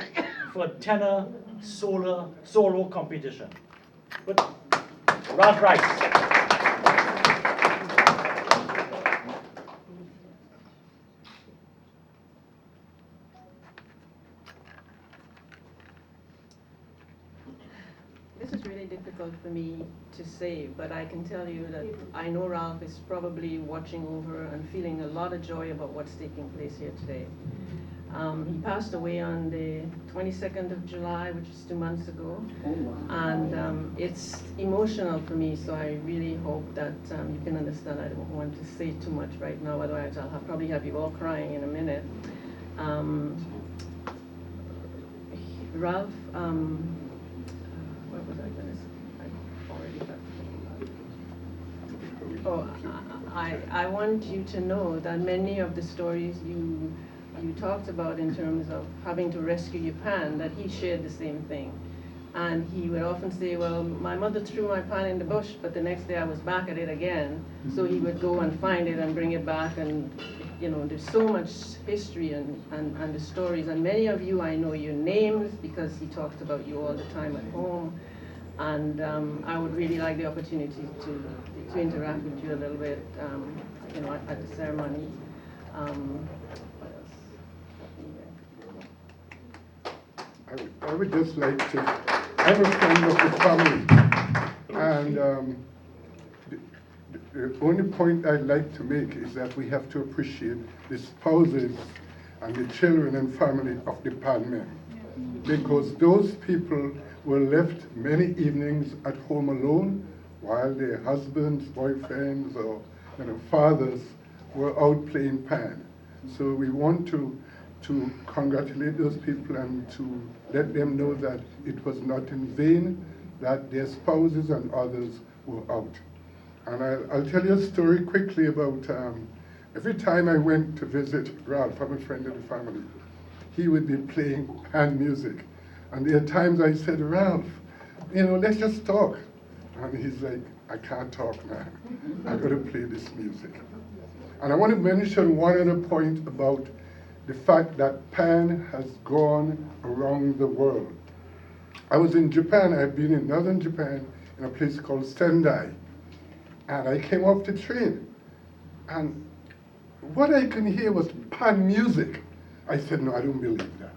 for tenor solo competition. But Ralph Rice. This is really difficult for me to say, but I can tell you that I know Ralph is probably watching over and feeling a lot of joy about what's taking place here today. He passed away on the 22nd of July, which is 2 months ago, and it's emotional for me, so I really hope that you can understand. I don't want to say too much right now, otherwise I'll probably have you all crying in a minute. Ralph, what was I going to say? I already got. I want you to know that many of the stories you talked about in terms of having to rescue your pan, that he shared the same thing. And he would often say, well, my mother threw my pan in the bush, but the next day I was back at it again. So he would go and find it and bring it back, and you know, there's so much history and the stories. And many of you, I know your names because he talked about you all the time at home. And I would really like the opportunity to interact with you a little bit, you know, at the ceremony. What else? I would just like to, I'm a friend of the family, and the only point I'd like to make is that we have to appreciate the spouses and the children and family of the Panman, because those people were left many evenings at home alone while their husbands, boyfriends, or fathers were out playing pan. So we want to congratulate those people and to let them know that it was not in vain that their spouses and others were out. And I'll tell you a story quickly about Every time I went to visit Ralph, I'm a friend of the family, he would be playing pan music. And there are times I said, Ralph, you know, let's just talk. And he's like, I can't talk, man. I got to play this music. And I want to mention one other point about the fact that pan has gone around the world. I was in Japan. I've been in northern Japan in a place called Sendai. And I came off the train. And what I could hear was pan music. I said, no, I don't believe that.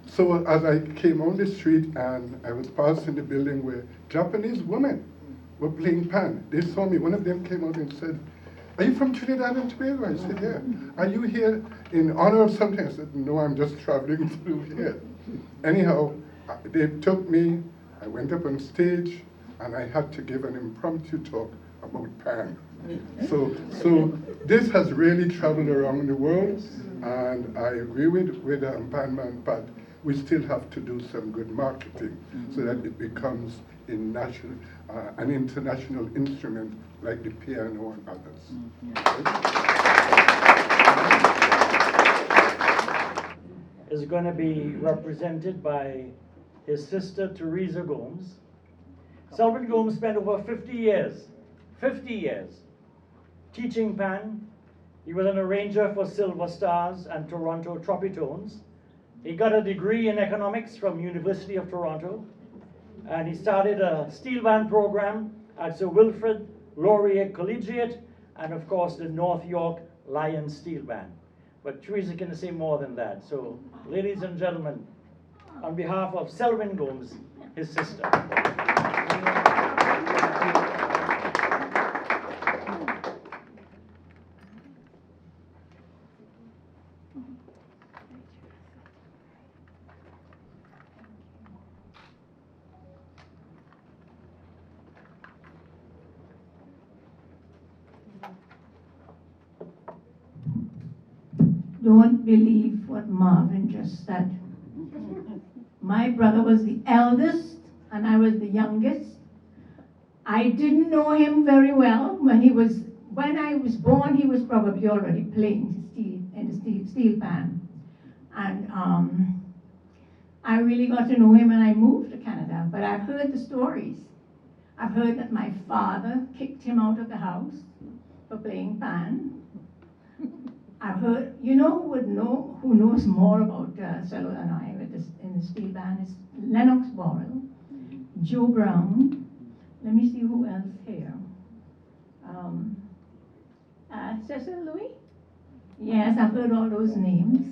So as I came on the street and I was passing the building where Japanese women were playing pan, they saw me. One of them came out and said, are you from Trinidad and Tobago? I said, yeah. Are you here in honor of something? I said, no, I'm just traveling through here. Anyhow, they took me, I went up on stage, and I had to give an impromptu talk about pan. So this has really traveled around the world, and I agree with Panman, but we still have to do some good marketing so that it becomes an international instrument like the piano and others. Is going to be represented by his sister Teresa Gomes. SELWYN Gomes spent over 50 years teaching pan. He was an arranger for Silver Stars and Toronto Tropitones. He got a degree in economics from University of Toronto, and he started a steel band program at Sir Wilfrid Laurier Collegiate, and of course the North York Lion Steel Band. But Teresa can say more than that. So, ladies and gentlemen, on behalf of SELWYN Gomes, his sister. Don't believe what Marvin just said. My brother was the eldest and I was the youngest. I didn't know him very well. When I was born, he was probably already playing in the steel pan. And I really got to know him when I moved to Canada, but I've heard the stories. I've heard that my father kicked him out of the house for playing pan. I've heard, you know who knows more about SELLO than I in the steel band is LENNOX BOREL, Joe Brown. Let me see who else here. Cecil Louis? Yes, I've heard all those names.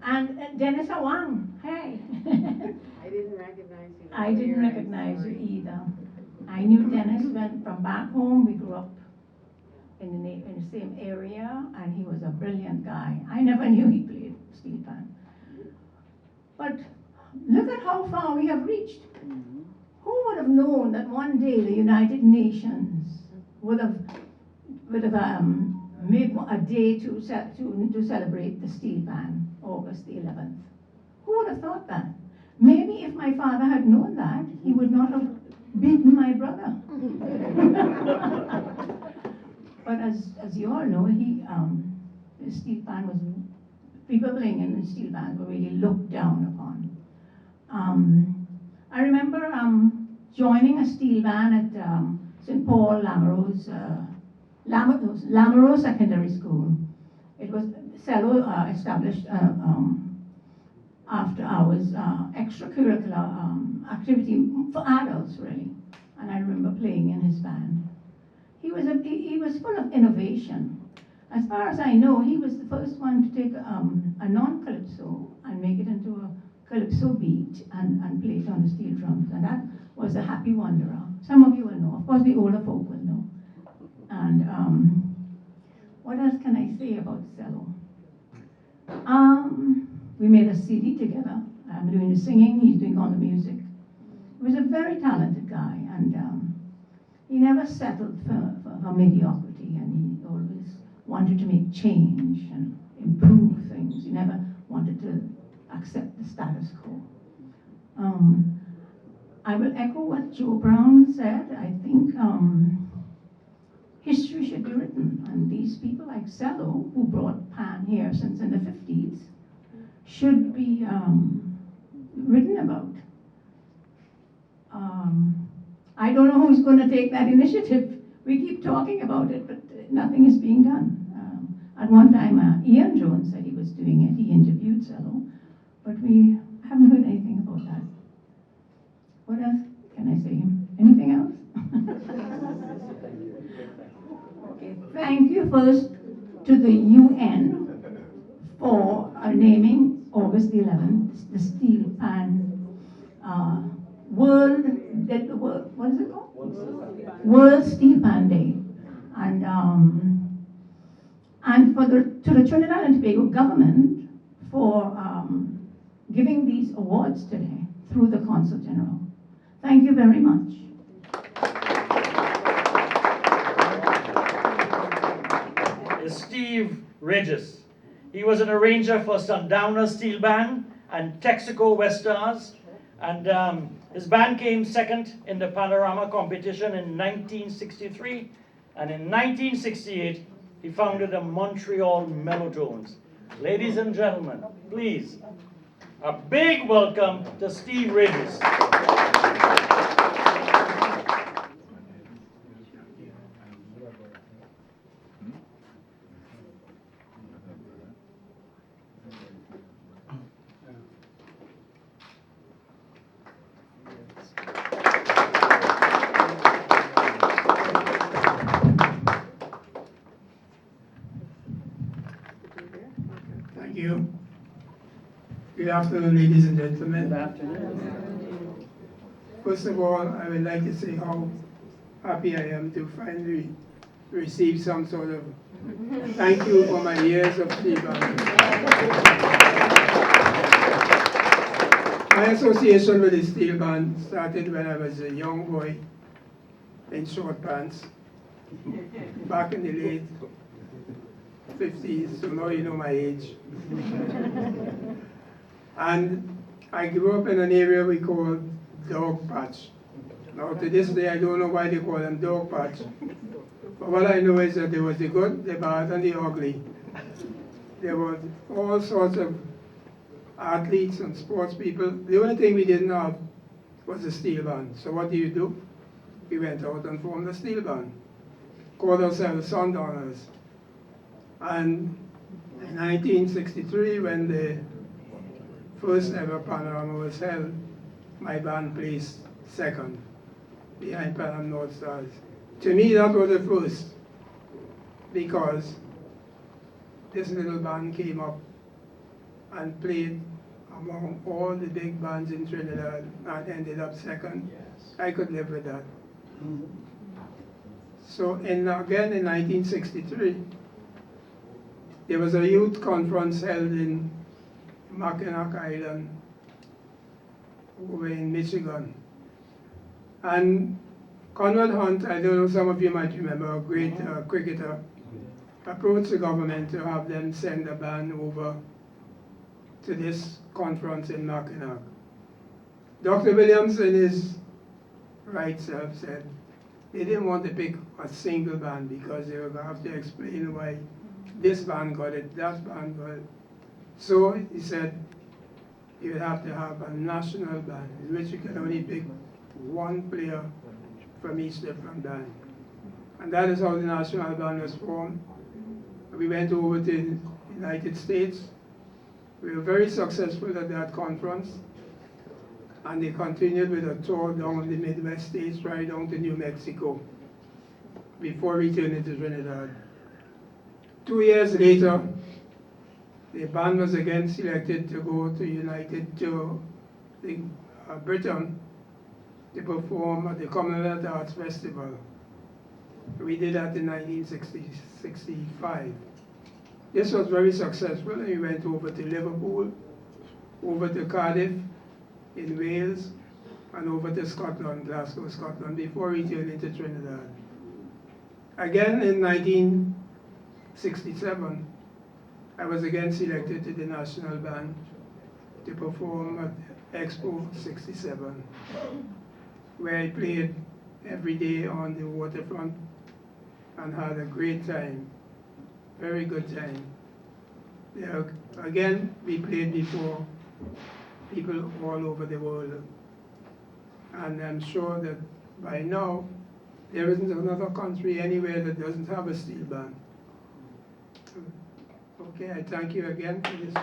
And Dennis AWANG, hey. I didn't recognize you. I didn't recognize you either. I knew Dennis from back home. We grew up in the same area, and he was a brilliant guy. I never knew he played steel pan. But look at how far we have reached. Who would have known that one day the United Nations would have made a day to celebrate the steel pan, August the 11th? Who would have thought that? Maybe if my father had known that, he would not have beaten my brother. But as you all know, the steel band was, people playing in the steel band were really looked down upon. I remember joining a steel band at St. Paul Lamoureux Secondary School. It was SELLO established after hours extracurricular activity for adults, really. And I remember playing in his band. He was full of innovation. As far as I know, he was the first one to take a non-calypso and make it into a calypso beat and play it on the steel drums. And that was a Happy Wanderer. Some of you will know. Of course, the older folk will know. And what else can I say about SELLO? We made a CD together. I'm doing the singing, he's doing all the music. He was a very talented guy, and he never settled for mediocrity, and he always wanted to make change and improve things. He never wanted to accept the status quo. I will echo what Joe Brown said. I think history should be written. And these people like SELLO, who brought pan here since in the 50s, should be written about. I don't know who's going to take that initiative. We keep talking about it, but nothing is being done. At one time, Ian Jones said he was doing it. He interviewed SELLO, but we haven't heard anything about that. What else can I say? Anything else? Okay, thank you first to the UN for naming August 11th the Steelpan what is it called? World Steelpan Day. And to the Trinidad and Tobago government for giving these awards today through the Consul General. Thank you very much. Is Steve Regis. He was an arranger for Sundowner Steel Band and Texaco Westars, and his band came second in the Panorama competition in 1963, and in 1968 he founded the Montreal Mellotones. Ladies and gentlemen, please, a big welcome to Steve Regis. Thank you. Good afternoon, ladies and gentlemen. Good afternoon. First of all, I would like to say how happy I am to finally receive some sort of thank you for my years of steel band. My association with the steel band started when I was a young boy in short pants, back in the late 50s, so now you know my age. And I grew up in an area we call Dog Patch. Now to this day I don't know why they call them Dog Patch. But what I know is that there was the good, the bad, and the ugly. There were all sorts of athletes and sports people. The only thing we didn't have was a steel band. So what do? We went out and formed a steel band. Called ourselves Sundowners. And in 1963, when the first ever Panorama was held, my band placed second, behind Pan Am North Stars. To me, that was the first, because this little band came up and played among all the big bands in Trinidad and ended up second. I could live with that. So again in 1963, there was a youth conference held in Mackinac Island over in Michigan. And Conrad Hunt, I don't know, some of you might remember, a great cricketer, approached the government to have them send a band over to this conference in Mackinac. Dr. Williams, in his right self, said they didn't want to pick a single band because they were going to have to explain why this band got it, that band got it. So he said you would have to have a national band in which you can only pick one player from each different band. And that is how the national band was formed. We went over to the United States. We were very successful at that conference. And they continued with a tour down the Midwest states, right down to New Mexico, before returning to Trinidad. 2 years later, the band was again selected to go to Britain to perform at the Commonwealth Arts Festival. We did that in 1965. This was very successful, and we went over to Liverpool, over to Cardiff in Wales, and over to Scotland, Glasgow, Scotland, before returning to Trinidad. Again in 1967, I was again selected to the national band to perform at Expo 67, where I played every day on the waterfront and had a great time, very good time. Again, we played before people all over the world. And I'm sure that by now, there isn't another country anywhere that doesn't have a steel band. Okay, I thank you again for this.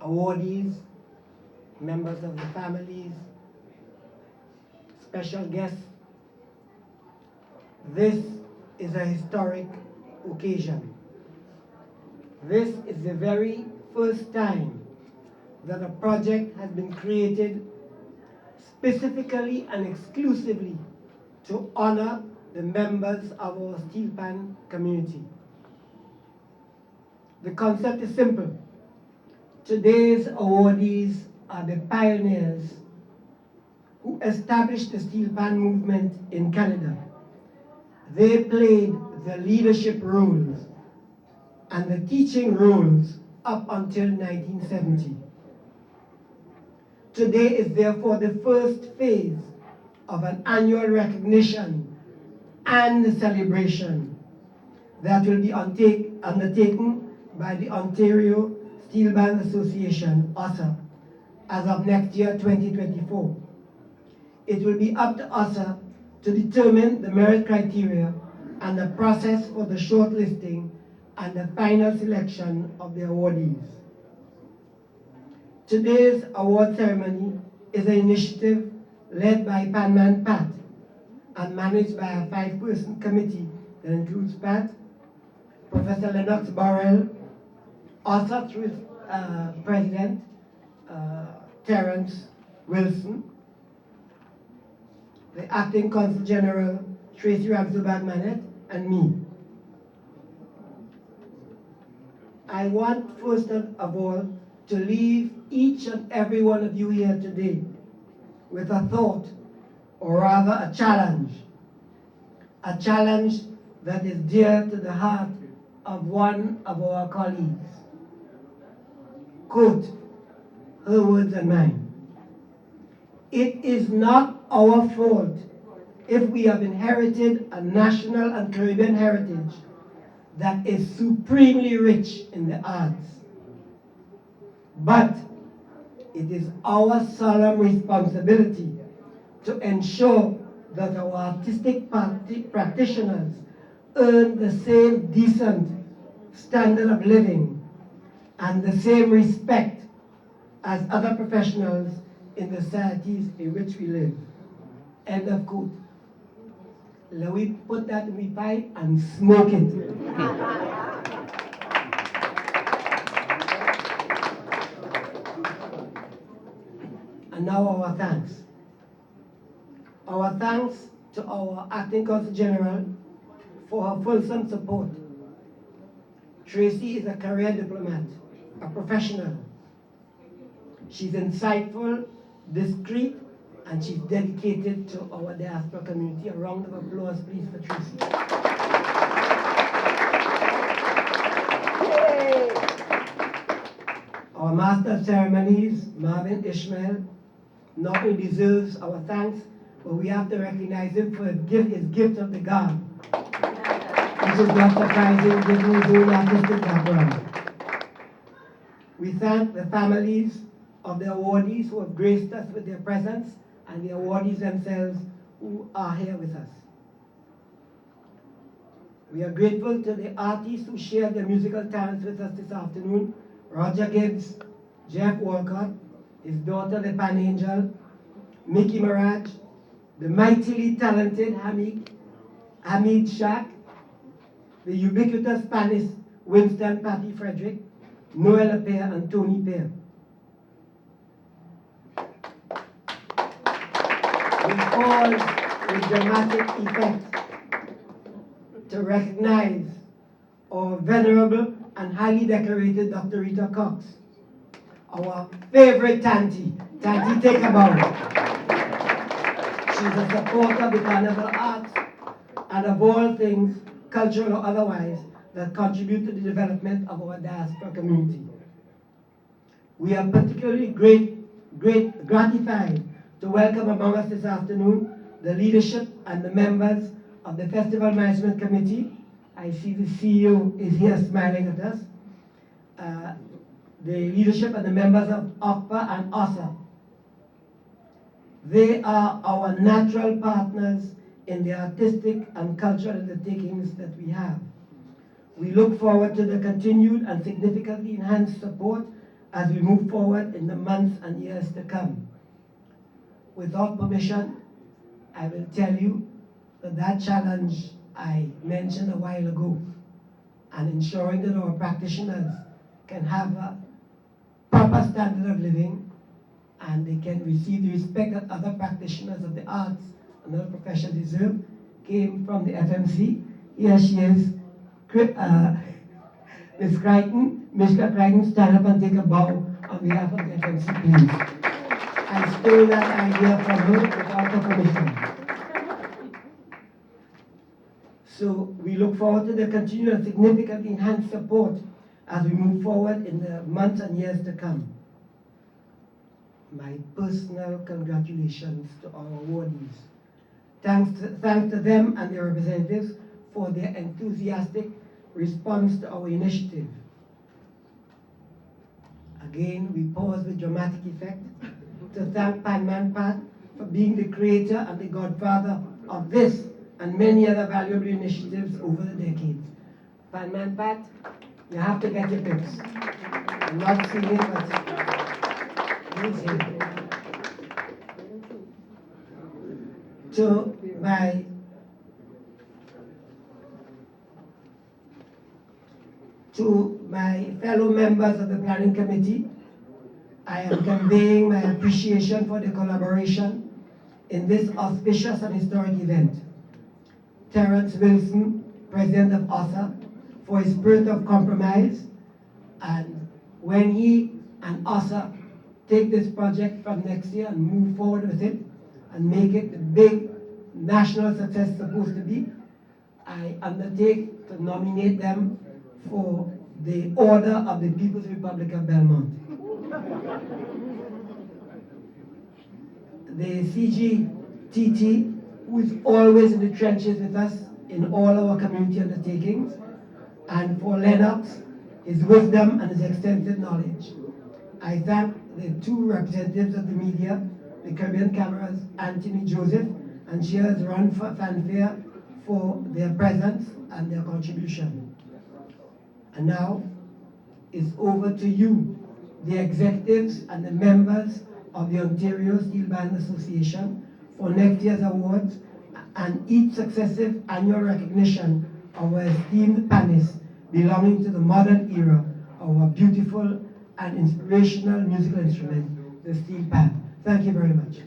Awardees, members of the families, special guests. This is a historic occasion. This is the very first time that a project has been created specifically and exclusively to honor the members of our Steelpan community. The concept is simple. Today's awardees are the pioneers who established the Steelpan movement in Canada. They played the leadership roles and the teaching roles up until 1970. Today is therefore the first phase of an annual recognition and celebration that will be undertaken by the Ontario Steelpan Association, OSA, as of next year, 2024. It will be up to OSA to determine the merit criteria and the process for the shortlisting and the final selection of the awardees. Today's award ceremony is an initiative led by Panman Pat and managed by a 5-person committee that includes Pat, Professor LENNOX BOREL, also through its president, Terence Wilson, the acting consul general, Tracy Rabzubag-Manet, and me. I want first of all to leave each and every one of you here today with a thought, or rather a challenge that is dear to the heart of one of our colleagues. Quote, her words and mine. It is not our fault if we have inherited a national and Caribbean heritage that is supremely rich in the arts. But it is our solemn responsibility to ensure that our artistic practitioners earn the same decent standard of living and the same respect as other professionals in the societies in which we live. End of quote. Let me put that in my pipe and smoke it. And now our thanks. Our thanks to our Acting Consul General for her fulsome support. Tracy is a career diplomat, a professional. She's insightful, discreet, and she's dedicated to our diaspora community. A round of applause, please, for Tracy. Yay. Our Master of Ceremonies, Marvin Ishmael, not only deserves our thanks, but we have to recognize him for his gift of the gab. This is not surprising given his own artistic background. We thank the families of the awardees who have graced us with their presence and the awardees themselves who are here with us. We are grateful to the artists who shared their musical talents with us this afternoon. Roger Gibbs, Jeff Walcott, his daughter the Pan Angel, Mickey Mirage, the mightily talented Hamid Shak, the ubiquitous pannist Winston Patty Frederick, Noel Appiah, and Tony Pear. We pause with dramatic effect to recognize our venerable and highly decorated Dr. Rita Cox, our favorite Tanti. Tanti, take a bow. She's a supporter of the carnival arts and of all things, cultural or otherwise, that contribute to the development of our diaspora community. We are particularly gratified to welcome among us this afternoon the leadership and the members of the Festival Management Committee. I see the CEO is here smiling at us. The leadership and the members of OCPA and OSA. They are our natural partners in the artistic and cultural undertakings that we have. We look forward to the continued and significantly enhanced support as we move forward in the months and years to come. Without permission, I will tell you that challenge I mentioned a while ago, and ensuring that our practitioners can have a proper standard of living and they can receive the respect that other practitioners of the arts and other professions deserve, came from the FMC. Here she is, Ms. Crichton. Ms. Crichton, stand up and take a bow on behalf of the FMC, please. I stole that idea from her without her permission. So we look forward to the continued and significantly enhanced support as we move forward in the months and years to come. My personal congratulations to our awardees. Thanks to them and their representatives for their enthusiastic response to our initiative. Again, we pause with dramatic effect to thank Panman Pat for being the creator and the godfather of this and many other valuable initiatives over the decades. Panman Pat, you have to get your pics. I'm not seeing it, but he's here. To my fellow members of the Planning Committee, I am conveying my appreciation for the collaboration in this auspicious and historic event. Terence Wilson, President of OSA, for his spirit of compromise, and when he and OSA take this project from next year and move forward with it and make it the big national success it's supposed to be, I undertake to nominate them for the Order of the People's Republic of Belmont. The CGTT, who is always in the trenches with us in all our community undertakings, and for LENNOX, his wisdom and his extensive knowledge. I thank the two representatives of the media, the Caribbean Cameras, Anthony Joseph and Cheers Ron Fanfare, for their presence and their contribution. And now it's over to you, the executives and the members of the Ontario Steelpan Association, for next year's awards and each successive annual recognition of our esteemed pannists belonging to the modern era of our beautiful and inspirational musical instrument, the steel pan. Thank you very much.